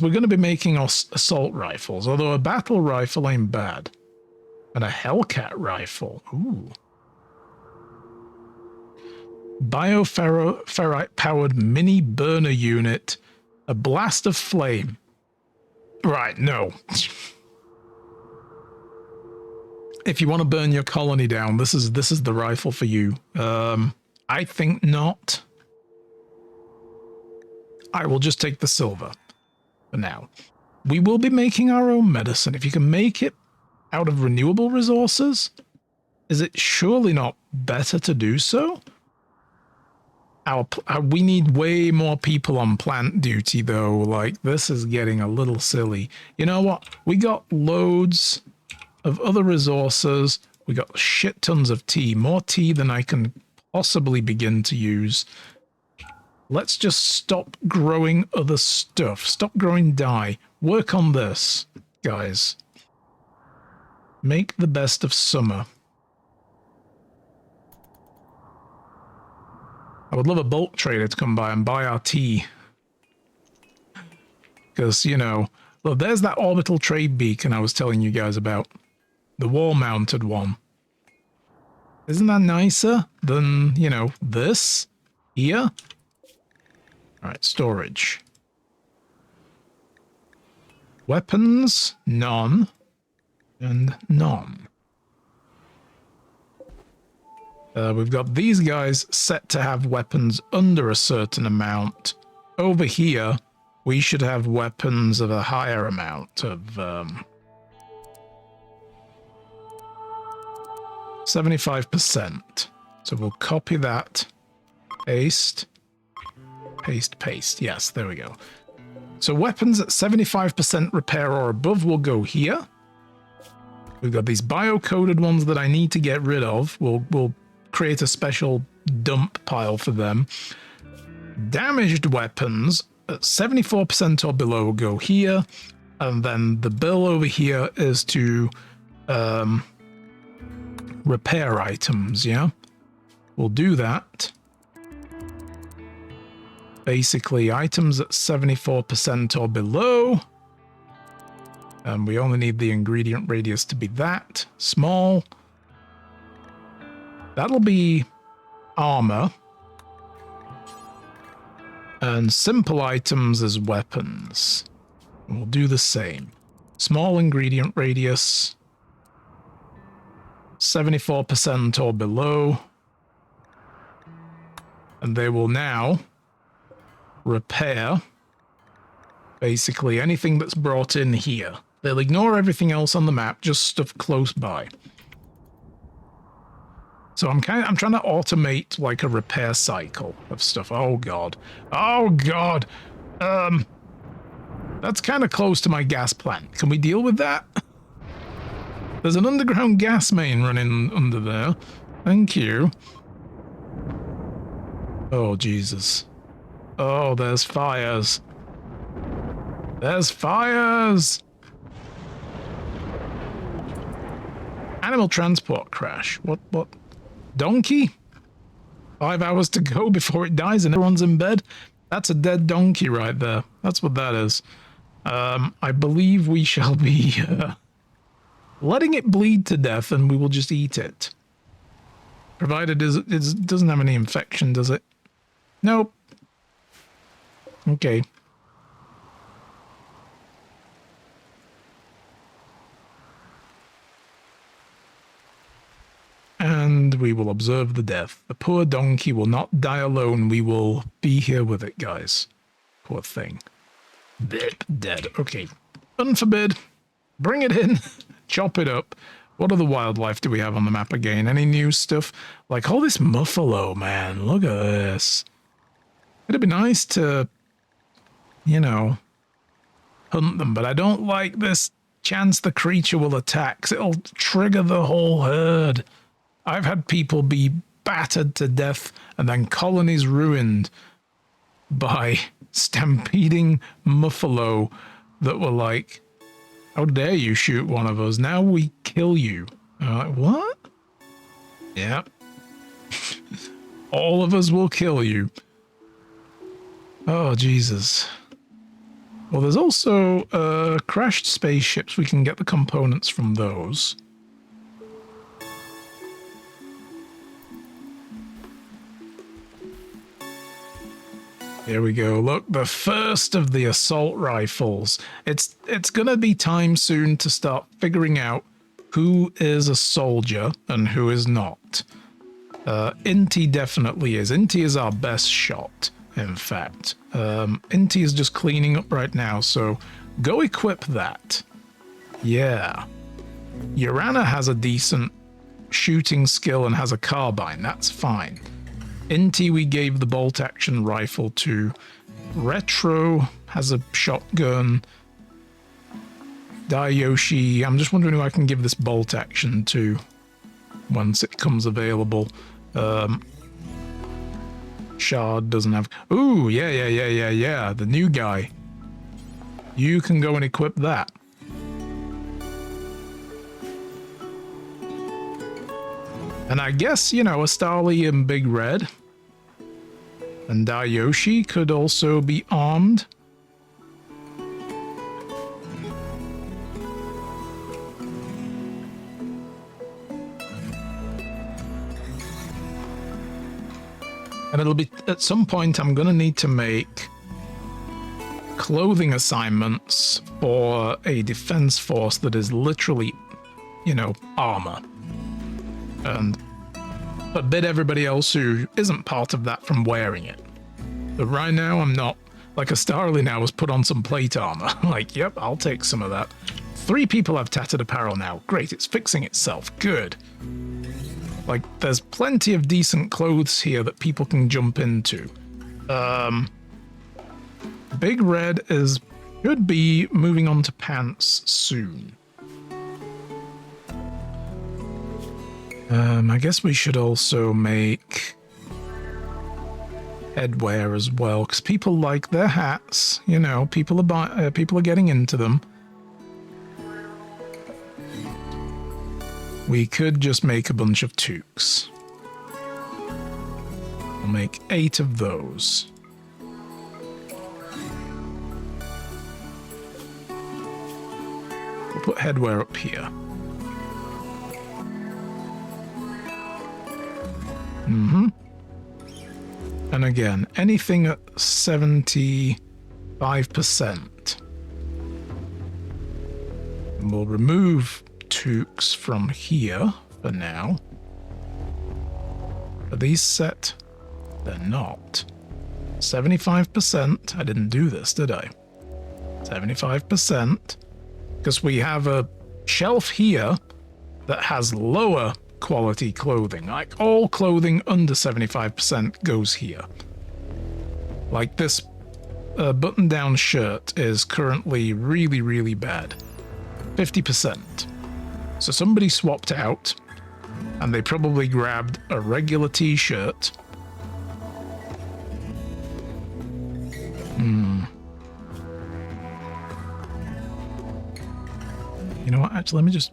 A: we're going to be making assault rifles, although a battle rifle ain't bad. And a Hellcat rifle. Ooh. Bioferrite-powered mini burner unit. A blast of flame. Right, no. If you want to burn your colony down, this is the rifle for you. I think not. I will just take the silver for now. We will be making our own medicine. If you can make it out of renewable resources, is it surely not better to do so? We need way more people on plant duty, though. Like, this is getting a little silly. You know what? We got loads of other resources. We got shit tons of tea. More tea than I can possibly begin to use. Let's just stop growing other stuff. Stop growing dye. Work on this, guys. Make the best of summer. I would love a bulk trader to come by and buy our tea. Because, you know, look, there's that orbital trade beacon I was telling you guys about. The wall-mounted one. Isn't that nicer than, you know, this here? Alright, storage. Weapons, none. And none. We've got these guys set to have weapons under a certain amount. Over here, we should have weapons of a higher amount of 75%. So we'll copy that, paste, Paste, paste. Yes, there we go. So weapons at 75% repair or above will go here. We've got these bio-coded ones that I need to get rid of. We'll create a special dump pile for them. Damaged weapons at 74% or below will go here. And then the bill over here is to repair items, yeah? We'll do that. Basically, items at 74% or below. And we only need the ingredient radius to be that small. That'll be armor. And simple items as weapons. We'll do the same. Small ingredient radius. 74% or below. And they will now repair basically anything that's brought in here. They'll ignore everything else on the map, just stuff close by. So I'm trying to automate like a repair cycle of stuff. Oh god. Oh god. That's kind of close to my gas plant. Can we deal with that? There's an underground gas main running under there. Thank you. Oh Jesus. Oh, there's fires. There's fires! Animal transport crash. What? Donkey? 5 hours to go before it dies and everyone's in bed? That's a dead donkey right there. That's what that is. I believe we shall be letting it bleed to death and we will just eat it. Provided it doesn't have any infection, does it? Nope. Okay. And we will observe the death. The poor donkey will not die alone. We will be here with it, guys. Poor thing. Dead. Okay. Unforbid. Bring it in. Chop it up. What other wildlife do we have on the map again? Any new stuff? Like all this muffalo, man. Look at this. It'd be nice to, you know, hunt them, but I don't like this chance the creature will attack. It'll trigger the whole herd. I've had people be battered to death and then colonies ruined by stampeding muffalo that were like, how dare you shoot one of us? Now we kill you. And I'm like, what? Yeah. All of us will kill you. Oh, Jesus. Well, there's also crashed spaceships. We can get the components from those. Here we go. Look, the first of the assault rifles. It's gonna be time soon to start figuring out who is a soldier and who is not. Inti definitely is. Inti is our best shot, in fact. Inti is just cleaning up right now, so go equip that. Yeah. Urana has a decent shooting skill and has a carbine. That's fine. Inti we gave the bolt action rifle to. Retro has a shotgun. Dayoshi, I'm just wondering who I can give this bolt action to once it comes available. Shard doesn't have... Ooh, yeah. The new guy. You can go and equip that. And I guess, you know, a Starly and Big Red and Dayoshi could also be armed. And it'll be, at some point, I'm going to need to make clothing assignments for a defense force that is literally, you know, armor. And forbid everybody else who isn't part of that from wearing it. But right now, I'm not. Like a Starly now has put on some plate armor. Like, yep, I'll take some of that. 3 people have tattered apparel now. Great, it's fixing itself. Good. Like, there's plenty of decent clothes here that people can jump into. Big Red should be moving on to pants soon. I guess we should also make headwear as well, because people like their hats. You know, people are getting into them. We could just make a bunch of toques. We'll make 8 of those. We'll put headwear up here. And again, anything at 75%. And we'll remove toques from here for now. Are these set? They're not. 75%. I didn't do this, did I? 75%. Because we have a shelf here that has lower quality clothing. Like, all clothing under 75% goes here. Like this button-down shirt is currently really, really bad. 50%. So somebody swapped out, and they probably grabbed a regular t-shirt. You know what? Actually, let me just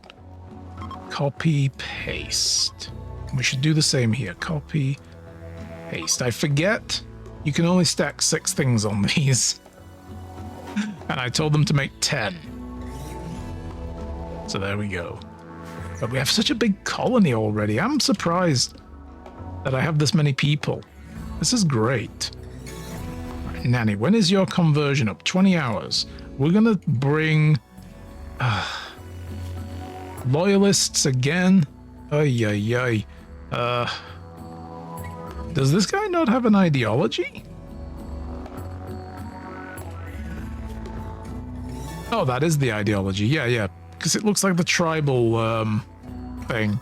A: copy, paste. We should do the same here. Copy, paste. I forget you can only stack 6 things on these. And I told them to make 10. So there we go. But we have such a big colony already. I'm surprised that I have this many people. This is great. Right, Nanny, when is your conversion up? 20 hours. We're going to bring... loyalists again? Ay, ay, ay. Does this guy not have an ideology? Oh, that is the ideology. Yeah, yeah. Because it looks like the tribal thing.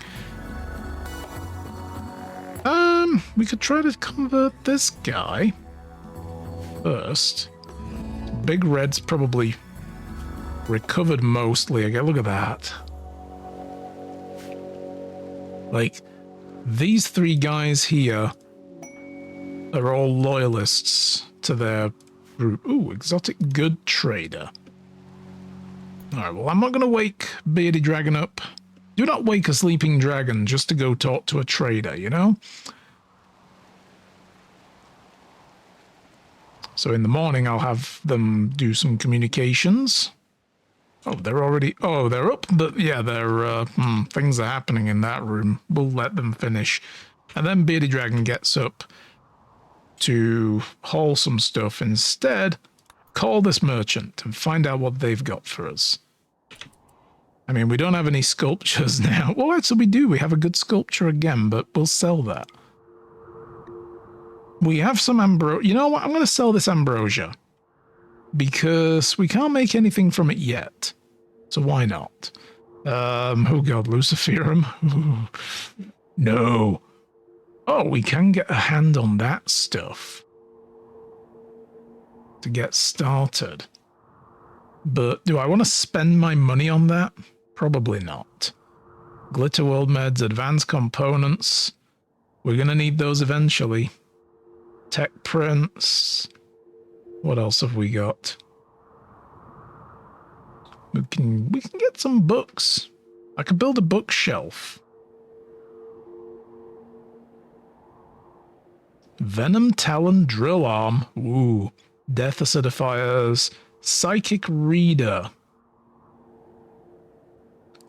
A: We could try to convert this guy first. Big Red's probably recovered mostly. Okay, look at that. Like, these 3 guys here are all loyalists to their group. Ooh, exotic good trader. Alright, well, I'm not going to wake Beardy Dragon up. Do not wake a sleeping dragon just to go talk to a trader, you know? So in the morning, I'll have them do some communications. Oh, they're already... Oh, they're up, but yeah, they're... things are happening in that room. We'll let them finish. And then Beardy Dragon gets up to haul some stuff. Instead, call this merchant and find out what they've got for us. I mean, we don't have any sculptures now. Well, actually, we do. We have a good sculpture again, but we'll sell that. We have some ambrosia. You know what? I'm going to sell this ambrosia. Because we can't make anything from it yet. So why not? Oh god, Luciferum. Ooh. No. Oh, we can get a hand on that stuff. To get started. But do I want to spend my money on that? Probably not. Glitter World Meds, Advanced Components. We're going to need those eventually. Tech Prints. What else have we got? We can get some books. I could build a bookshelf. Venom Talon Drill Arm. Ooh. Death Acidifiers. Psychic Reader.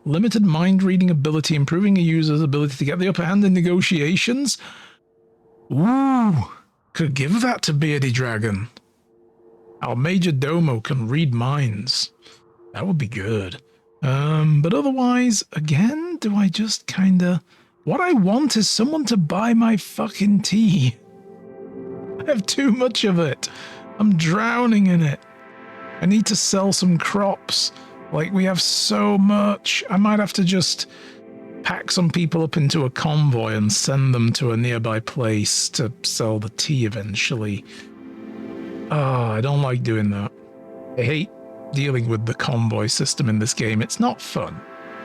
A: Limited mind reading ability, improving a user's ability to get the upper hand in negotiations. Ooh. Could give that to Beardy Dragon. Our Major Domo can read minds. That would be good. But otherwise, again, do I just kinda... What I want is someone to buy my fucking tea. I have too much of it. I'm drowning in it. I need to sell some crops. Like, we have so much. I might have to just pack some people up into a convoy and send them to a nearby place to sell the tea eventually. Oh, I don't like doing that. I hate dealing with the convoy system in this game. It's not fun.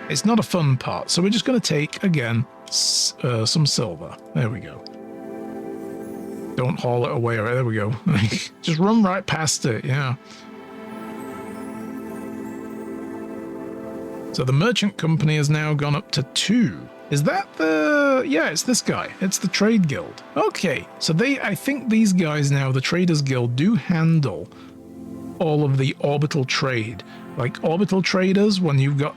A: It's not a fun part. So we're just going to take, again, some silver. There we go. Don't haul it away. Right, there we go. Just run right past it, yeah. So the merchant company has now gone up to 2. Is that the... Yeah, it's this guy. It's the trade guild. Okay, so I think these guys now, the traders guild, do handle all of the orbital trade. Like orbital traders, when you've got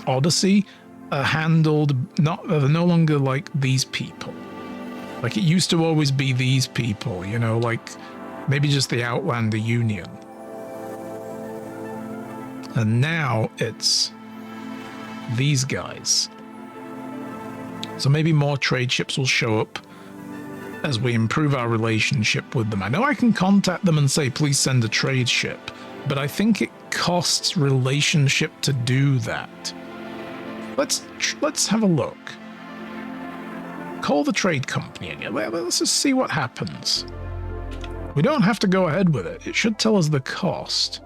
A: Odyssey, are handled, they're no longer like these people. Like it used to always be these people, you know, like maybe just the Outlander Union. And now it's these guys. So maybe more trade ships will show up as we improve our relationship with them. I know I can contact them and say, please send a trade ship, but I think it costs relationship to do that. Let's have a look. Call the trade company again. Let's just see what happens. We don't have to go ahead with it. It should tell us the cost.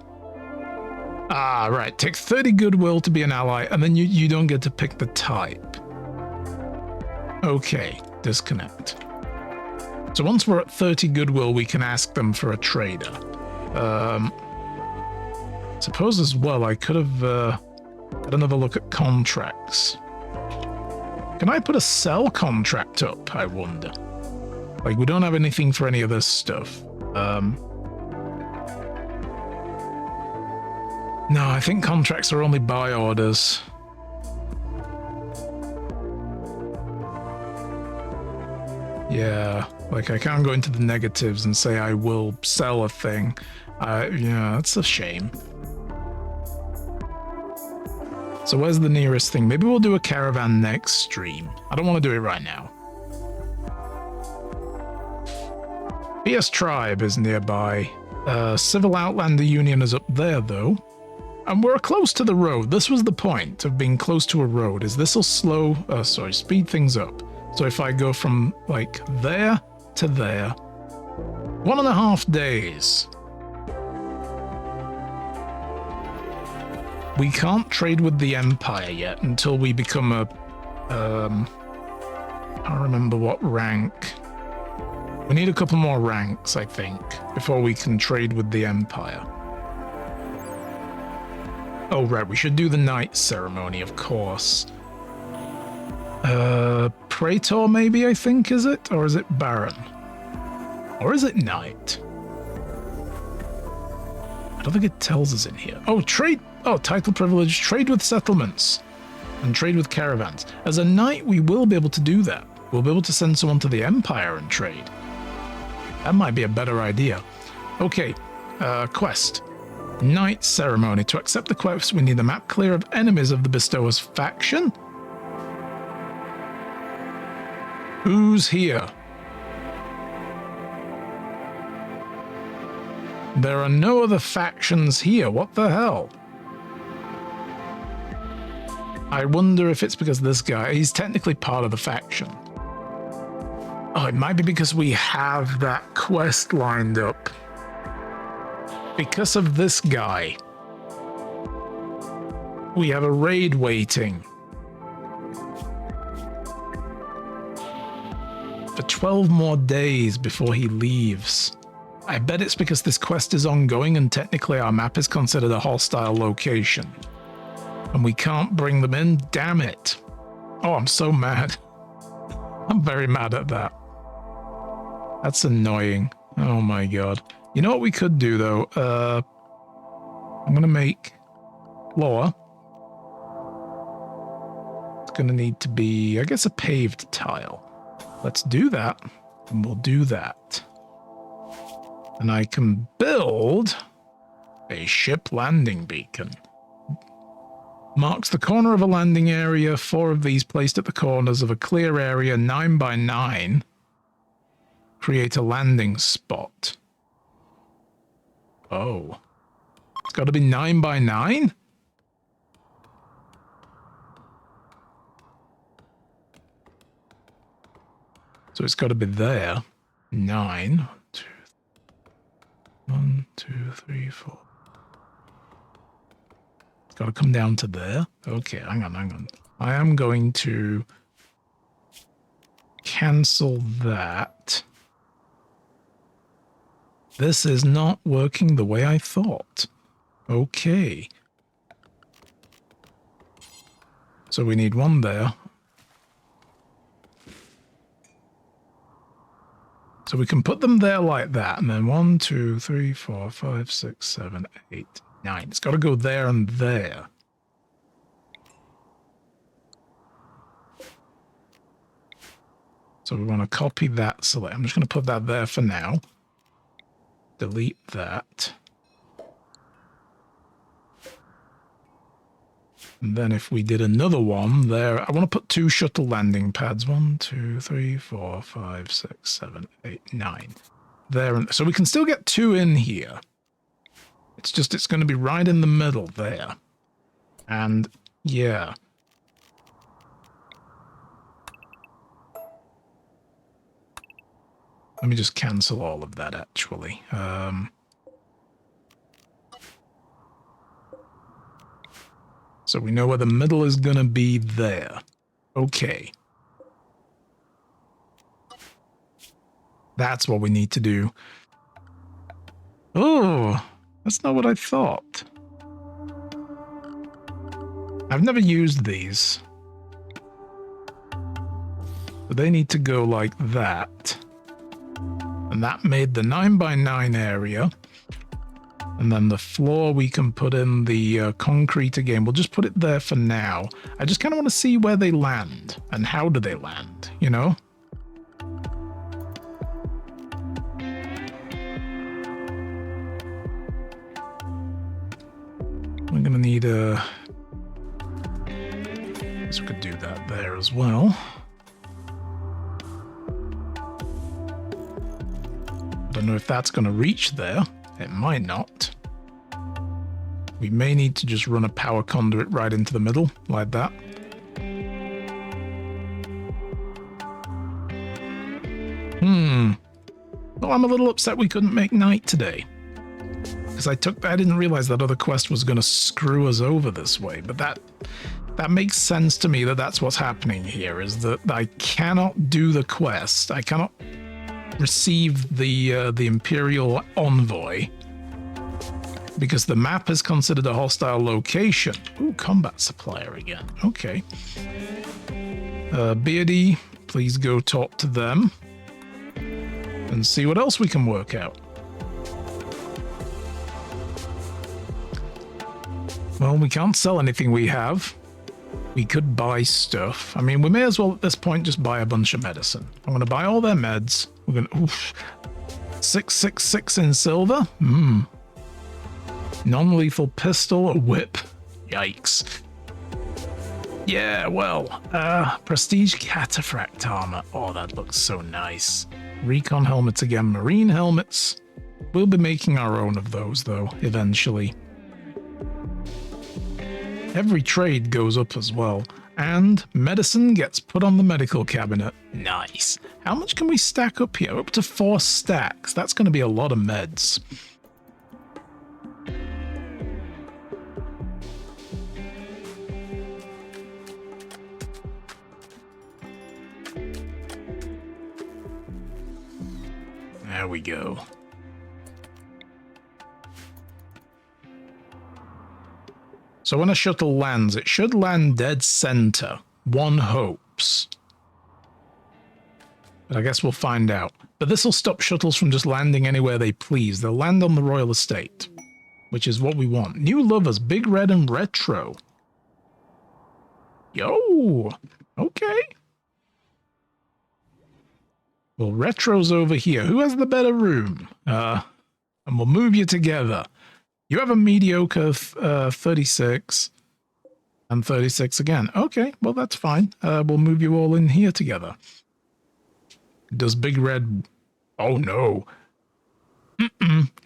A: Ah, right. Take 30 goodwill to be an ally, and then you don't get to pick the type. Okay, disconnect. So once we're at 30 goodwill, we can ask them for a trader. Suppose as well I could have had another look at contracts. Can I put a sell contract up, I wonder? Like, we don't have anything for any of this stuff. No, I think contracts are only buy orders. Yeah, like I can't go into the negatives and say I will sell a thing. Yeah, that's a shame. So where's the nearest thing? Maybe we'll do a caravan next stream. I don't want to do it right now. PS Tribe is nearby. Civil Outlander Union is up there, though. And we're close to the road. This was the point of being close to a road, is this will speed things up. So if I go from, like, there to there, 1.5 days. We can't trade with the Empire yet until we become a... I can't remember what rank. We need a couple more ranks, I think, before we can trade with the Empire. Oh, right, we should do the Knight ceremony, of course. Praetor, maybe, I think, is it? Or is it Baron? Or is it Knight? I don't think it tells us in here. Oh, trade... Oh, title privilege, trade with settlements. And trade with caravans. As a knight, we will be able to do that. We'll be able to send someone to the Empire and trade. That might be a better idea. Okay, quest. Knight ceremony. To accept the quest, we need a map clear of enemies of the Bestower's faction. Who's here? There are no other factions here. What the hell? I wonder if it's because this guy, he's technically part of the faction. Oh, it might be because we have that quest lined up. Because of this guy. We have a raid waiting. For 12 more days before he leaves. I bet it's because this quest is ongoing and technically our map is considered a hostile location. And we can't bring them in? Damn it. Oh, I'm so mad. I'm very mad at that. That's annoying. Oh my god. You know what we could do, though? I'm going to make floor. It's going to need to be, I guess, a paved tile. Let's do that, and we'll do that. And I can build a ship landing beacon. Marks the corner of a landing area, 4 of these placed at the corners of a clear area 9 by 9. Create a landing spot. Oh. It's got to be 9 by 9? So it's got to be there. 9. 2. 1, 2, 3, 4. It's got to come down to there. Okay, hang on. I am going to cancel that. This is not working the way I thought. Okay. So we need one there. So we can put them there like that, and then 1, 2, 3, 4, 5, 6, 7, 8, 9. It's got to go there and there. So we want to copy that select. I'm just going to put that there for now. Delete that. And then if we did another one there, I want to put 2 shuttle landing pads. 1, 2, 3, 4, 5, 6, 7, 8, 9. There. And so we can still get 2 in here. It's just, it's going to be right in the middle there. And yeah. Let me just cancel all of that actually. So we know where the middle is going to be there. Okay. That's what we need to do. Oh, that's not what I thought. I've never used these. So they need to go like that. And that made the 9x9 area. And then the floor we can put in the concrete again. We'll just put it there for now. I just kind of want to see where they land and how do they land, you know? We're going to need a... I guess we could do that there as well. I don't know if that's going to reach there. It might not. We may need to just run a power conduit right into the middle, like that. Well, I'm a little upset we couldn't make night today. Because I didn't realize that other quest was going to screw us over this way, but that makes sense to me that that's what's happening here, is that I cannot do the quest. I cannot receive the Imperial Envoy because the map is considered a hostile location. Ooh, combat supplier again. Okay. Beardy, please go talk to them and see what else we can work out. Well, we can't sell anything we have. We could buy stuff. I mean, we may as well at this point just buy a bunch of medicine. I'm going to buy all their meds. We're going to... 666 in silver? Non-lethal pistol, a whip. Yikes. Yeah, well, prestige cataphract armor. Oh, that looks so nice. Recon helmets again, marine helmets. We'll be making our own of those, though, eventually. Every trade goes up as well. And medicine gets put on the medical cabinet. Nice. How much can we stack up here? Up to 4 stacks. That's going to be a lot of meds. There we go. So when a shuttle lands, it should land dead center. One hopes. But I guess we'll find out. But this will stop shuttles from just landing anywhere they please. They'll land on the Royal Estate, which is what we want. New lovers, Big Red and Retro. Yo, okay. Well, Retro's over here. Who has the better room? And we'll move you together. You have a mediocre 36 and 36 again. Okay, well, that's fine. We'll move you all in here together. Does Big Red... Oh, no.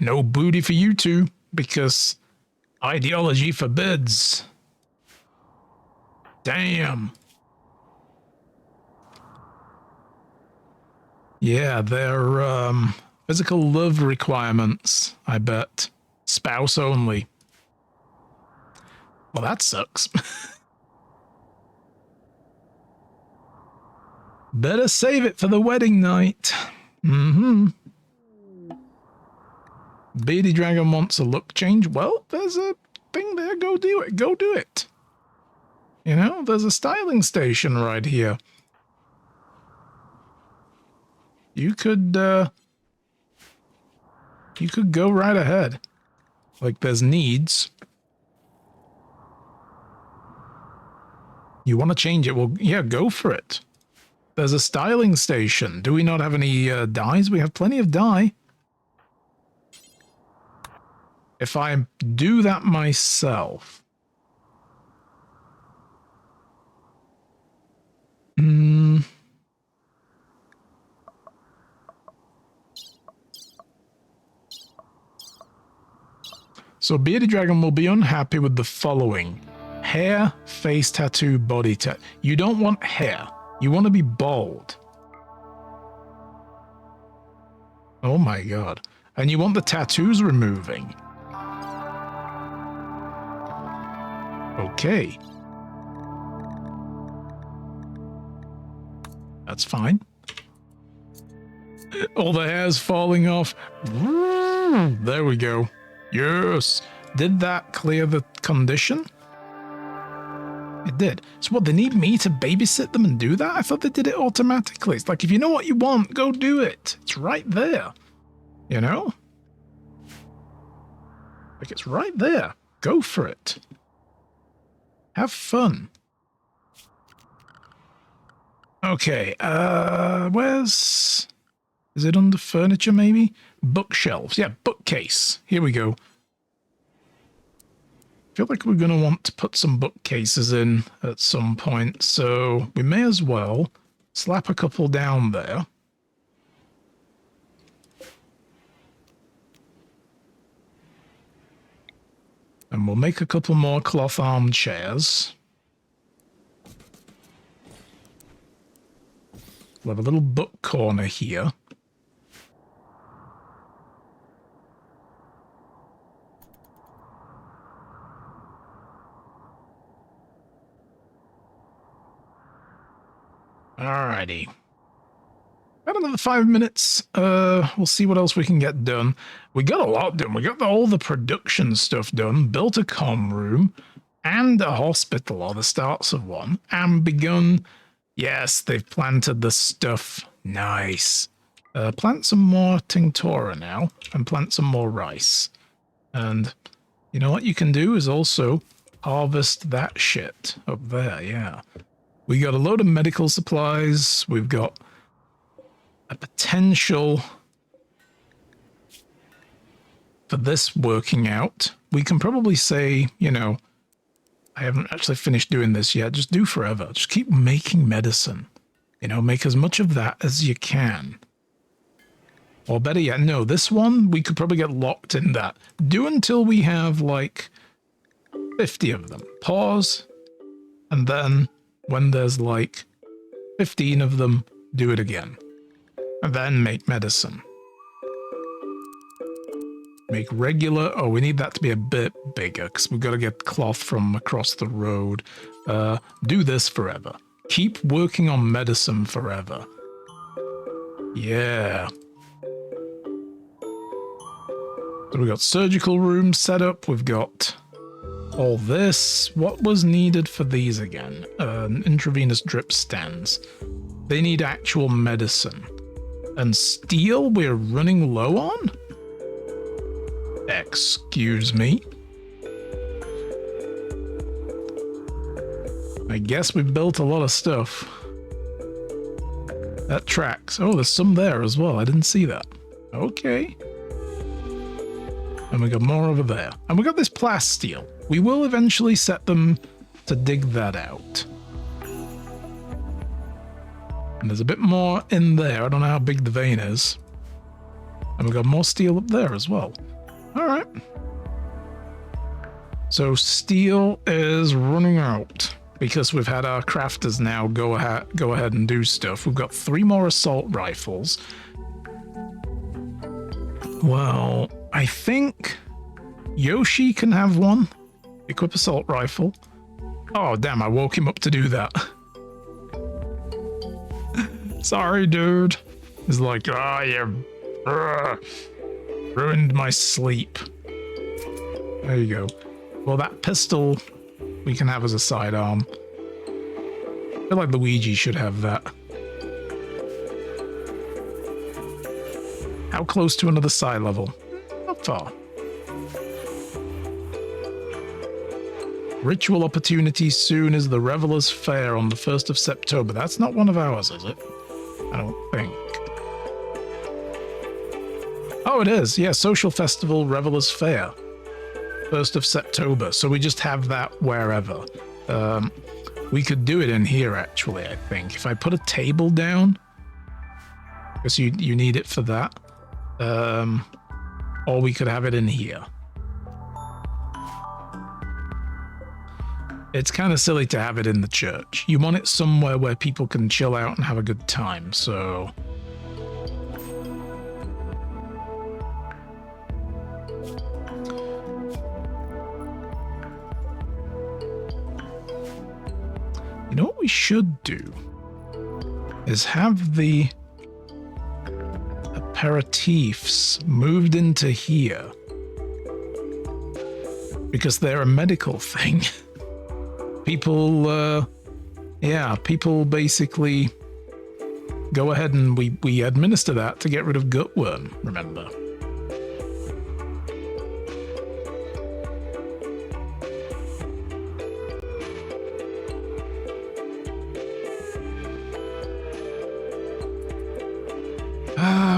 A: No booty for you two, because ideology forbids. Damn. Yeah, they're Physical love requirements, I bet. Spouse only. Well, that sucks. Better save it for the wedding night. Mm-hmm. Beardy Dragon wants a look change. Well, there's a thing there. Go do it. Go do it. You know, there's a styling station right here. You could go right ahead. Like, there's needs. You want to change it? Well, yeah, go for it. There's a styling station. Do we not have any dyes? We have plenty of dye. If I do that myself... So Bearded Dragon will be unhappy with the following. Hair, face tattoo, body tattoo. You don't want hair. You want to be bald. Oh my god. And you want the tattoos removing. Okay. That's fine. All the hair's falling off. There we go. Yes. Did that clear the condition? It did. So what, they need me to babysit them and do that? I thought they did it automatically. It's like, if you know what you want, go do it. It's right there. You know? Like, it's right there. Go for it. Have fun. Okay, where's... Is it under furniture, maybe? Bookshelves. Yeah, bookcase. Here we go. I feel like we're going to want to put some bookcases in at some point, so we may as well slap a couple down there. And we'll make a couple more cloth armchairs. We'll have a little book corner here. Alrighty. About another 5 minutes. We'll see what else we can get done. We got a lot done. We got all the production stuff done, built a comm room, and a hospital, or the starts of one, and begun... Yes, they've planted the stuff. Nice. Plant some more tinctora now, and plant some more rice. And you know what you can do is also harvest that shit up there, yeah. We got a load of medical supplies. We've got a potential for this working out. We can probably say, you know, I haven't actually finished doing this yet. Just do forever. Just keep making medicine. You know, make as much of that as you can. Or better yet, no, this one, we could probably get locked in that. Do until we have, like, 50 of them. Pause. And then, when there's, like, 15 of them, do it again. And then make medicine. Make regular... Oh, we need that to be a bit bigger, because we've got to get cloth from across the road. Do this forever. Keep working on medicine forever. Yeah. So we've got surgical rooms set up. We've got all this. What was needed for these again? Intravenous drip stands. They need actual medicine. And steel we're running low on? Excuse me. I guess we built a lot of stuff. That tracks. Oh, there's some there as well. I didn't see that. Okay. And we got more over there. And we got this plasteel. We will eventually set them to dig that out. And there's a bit more in there. I don't know how big the vein is. And we got more steel up there as well. All right. So steel is running out because we've had our crafters now go ahead and do stuff. We've got 3 more assault rifles. Well, I think Yoshi can have one. Equip assault rifle. Oh, damn, I woke him up to do that. Sorry, dude. He's like, you ruined my sleep. There you go. Well, that pistol we can have as a sidearm. I feel like Luigi should have that. How close to another side level? Not far. Ritual opportunity soon is the Revelers Fair on the 1st of September. That's not one of ours, is it? I don't think. Oh, it is. Yeah, Social Festival Revelers Fair. 1st of September. So we just have that wherever. We could do it in here, actually, I think. If I put a table down, because you need it for that. Or we could have it in here. It's kind of silly to have it in the church. You want it somewhere where people can chill out and have a good time, so... You know what we should do? Is have the aperitifs moved into here. Because they're a medical thing. People, people basically go ahead and we administer that to get rid of gutworm, remember?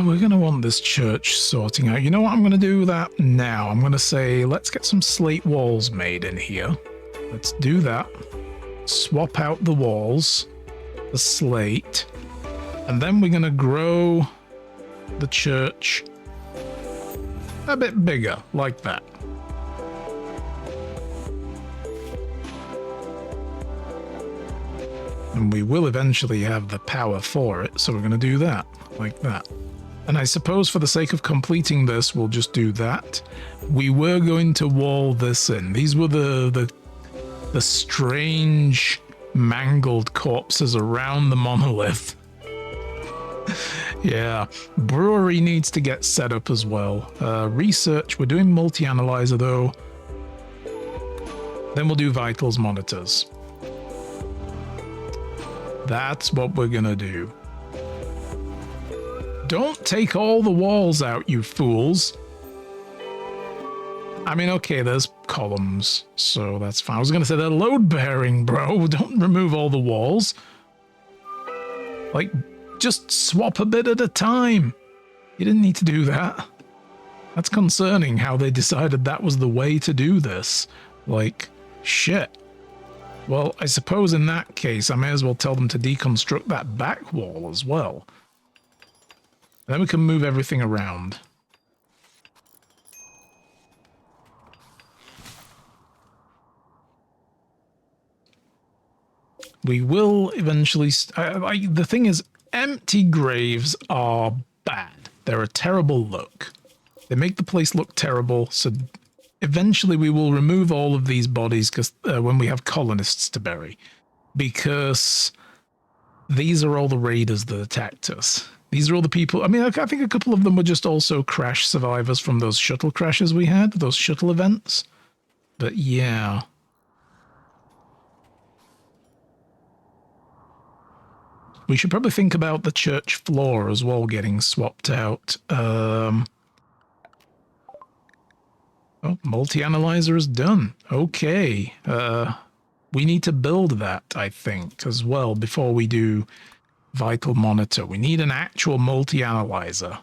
A: We're going to want this church sorting out. You know what? I'm going to do that now. I'm going to say, let's get some slate walls made in here. Let's do that. Swap out the walls, the slate, and then we're going to grow the church a bit bigger, like that. And we will eventually have the power for it, so we're going to do that, like that. And I suppose for the sake of completing this, we'll just do that. We were going to wall this in. These were the strange, mangled corpses around the monolith. Yeah, brewery needs to get set up as well. Research, we're doing multi-analyzer though. Then we'll do vitals monitors. That's what we're gonna do. Don't take all the walls out, you fools. I mean, okay, there's columns, so that's fine. I was gonna say they're load-bearing, bro. Don't remove all the walls. Like, just swap a bit at a time. You didn't need to do that. That's concerning how they decided that was the way to do this. Like, shit. Well, I suppose in that case, I may as well tell them to deconstruct that back wall as well. Then we can move everything around. We will eventually... the thing is, empty graves are bad. They're a terrible look. They make the place look terrible, so eventually we will remove all of these bodies because when we have colonists to bury. Because these are all the raiders that attacked us. These are all the people... I mean, I think a couple of them were just also crash survivors from those shuttle crashes we had, those shuttle events. But yeah... We should probably think about the church floor as well getting swapped out. Oh, multi-analyzer is done. Okay. We need to build that, I think, as well before we do vital monitor. We need an actual multi-analyzer.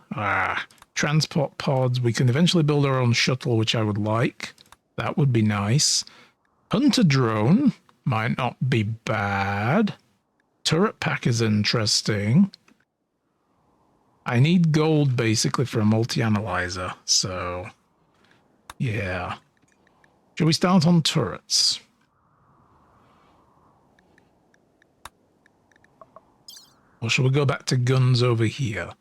A: Transport pods. We can eventually build our own shuttle, which I would like. That would be nice. Hunter drone might not be bad. Turret pack is interesting. I need gold basically for a multi-analyzer, so yeah. Shall we start on turrets? Or shall we go back to guns over here?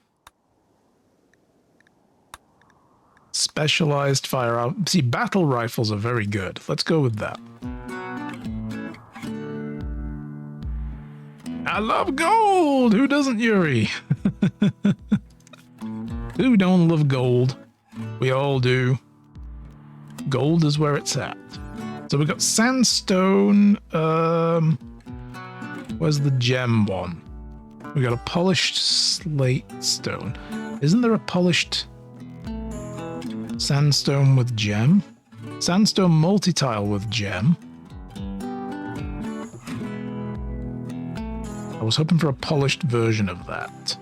A: Specialized firearm. See, battle rifles are very good. Let's go with that. I love gold! Who doesn't, Yuri? Who don't love gold? We all do. Gold is where it's at. So we've got sandstone. Where's the gem one? We got a polished slate stone. Isn't there a polished sandstone with gem? Sandstone multi-tile with gem. I was hoping for a polished version of that.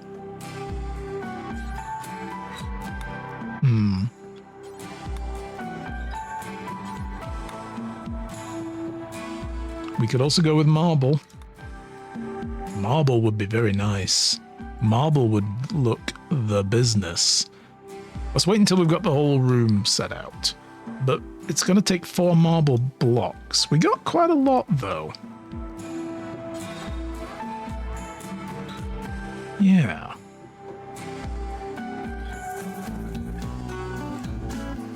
A: We could also go with marble. Marble would be very nice. Marble would look the business. Let's wait until we've got the whole room set out. But it's going to take 4 marble blocks. We got quite a lot, though. Yeah.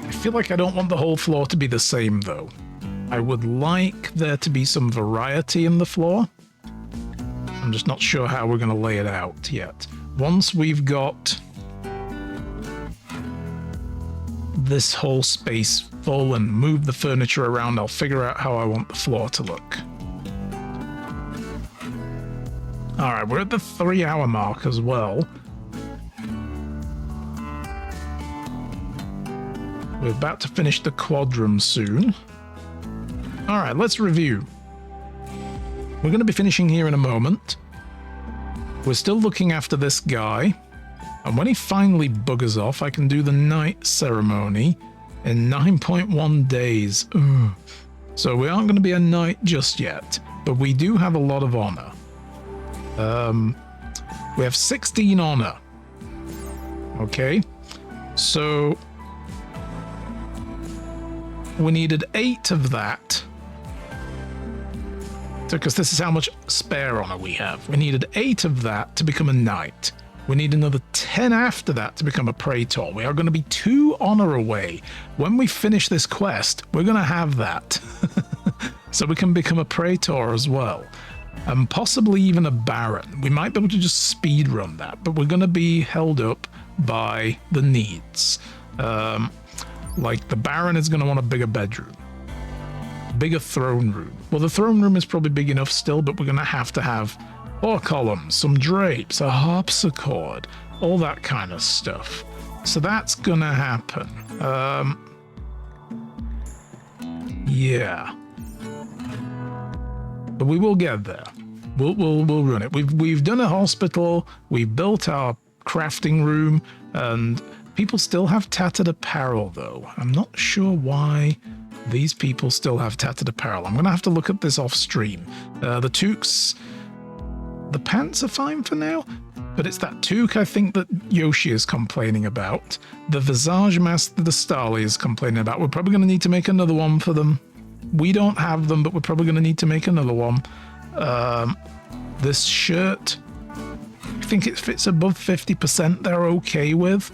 A: I feel like I don't want the whole floor to be the same, though. I would like there to be some variety in the floor. I'm just not sure how we're going to lay it out yet. Once we've got this whole space full and move the furniture around, I'll figure out how I want the floor to look. Alright, we're at the 3-hour mark as well. We're about to finish the quad room soon. Alright, let's review. We're going to be finishing here in a moment. We're still looking after this guy. And when he finally buggers off, I can do the night ceremony in 9.1 days. Ugh. So we aren't going to be a knight just yet, but we do have a lot of honor. We have 16 honor. Okay, so we needed 8 of that. Because this is how much spare honor we have. We needed 8 of that to become a knight. We need another 10 after that to become a praetor. We are going to be 2 honor away. When we finish this quest, we're going to have that. So we can become a praetor as well. And possibly even a baron. We might be able to just speed run that, but we're going to be held up by the needs. Like the baron is going to want a bigger bedroom. Bigger throne room. Well, the throne room is probably big enough still, but we're going to have 4 columns, some drapes, a harpsichord, all that kind of stuff. So that's going to happen. Yeah. But we will get there. We'll run it. We've done a hospital. We've built our crafting room, and people still have tattered apparel, though. I'm not sure why these people still have tattered apparel. I'm going to have to look at this off stream. The toques, the pants are fine for now, but it's that toque I think that Yoshi is complaining about. The visage mask that the Starly is complaining about. We're probably going to need to make another one for them. We don't have them, but we're probably going to need to make another one. This shirt, I think it fits above 50%, they're okay with.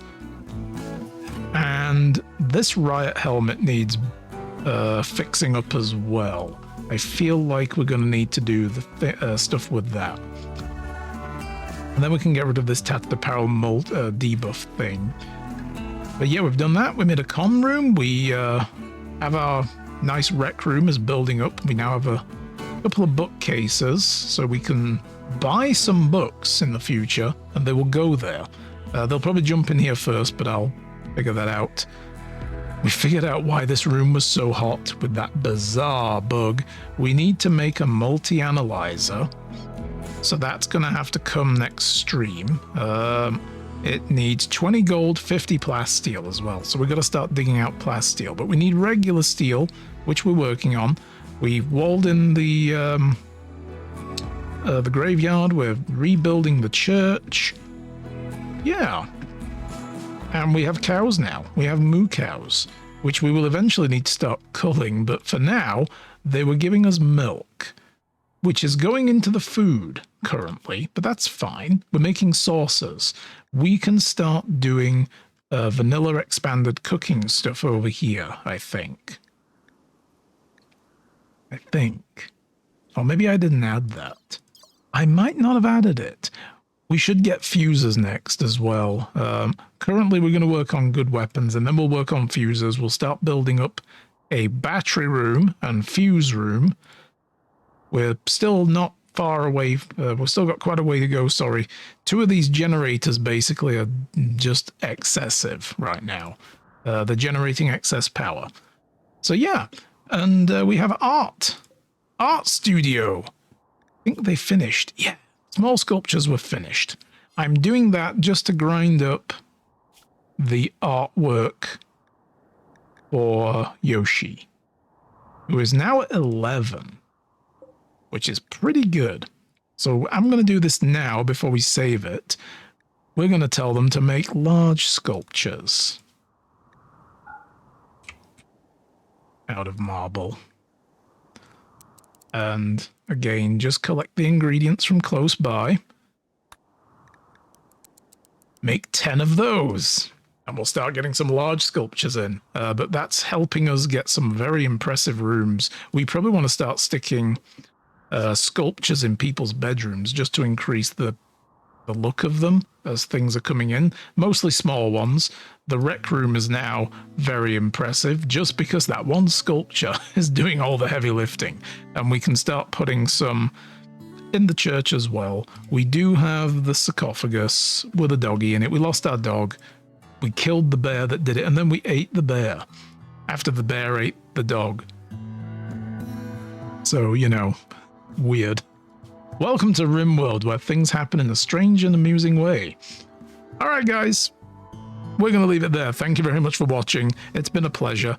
A: And this riot helmet needs fixing up as well. I feel like we're going to need to do the stuff with that. And then we can get rid of this tattered apparel debuff thing. But yeah, we've done that. We made a con room. We have our nice rec room is building up. We now have a couple of bookcases, so we can buy some books in the future, and they will go there. They'll probably jump in here first, but I'll figure that out. We figured out why this room was so hot with that bizarre bug. We need to make a multi-analyzer, so that's going to have to come next stream. It needs 20 gold, 50 plasteel as well, so we've got to start digging out plasteel. But we need regular steel, which we're working on. We've walled in the graveyard. We're rebuilding the church. Yeah. And we have cows now. We have moo cows, which we will eventually need to start culling. But for now, they were giving us milk, which is going into the food currently, but that's fine. We're making saucers. We can start doing vanilla expanded cooking stuff over here, I think. Or maybe I didn't add that. I might not have added it. We should get fuses next as well. Currently, we're going to work on good weapons, and then we'll work on fuses. We'll start building up a battery room and fuse room. We're still not far away. We've still got quite a way to go, sorry. 2 of these generators basically are just excessive right now. They're generating excess power. So yeah, and we have art studio. I think they finished. Yeah, small sculptures were finished. I'm doing that just to grind up the artwork for Yoshi, who is now at 11, which is pretty good. So I'm going to do this now before we save it. We're going to tell them to make large sculptures out of marble. And again, just collect the ingredients from close by. Make 10 of those. And we'll start getting some large sculptures in. But that's helping us get some very impressive rooms. We probably want to start sticking sculptures in people's bedrooms just to increase the look of them as things are coming in. Mostly small ones. The rec room is now very impressive just because that one sculpture is doing all the heavy lifting. And we can start putting some in the church as well. We do have the sarcophagus with a doggy in it. We lost our dog. We killed the bear that did it, and then we ate the bear after the bear ate the dog. So, you know, weird. Welcome to RimWorld, where things happen in a strange and amusing way. Alright guys, we're going to leave it there. Thank you very much for watching. It's been a pleasure.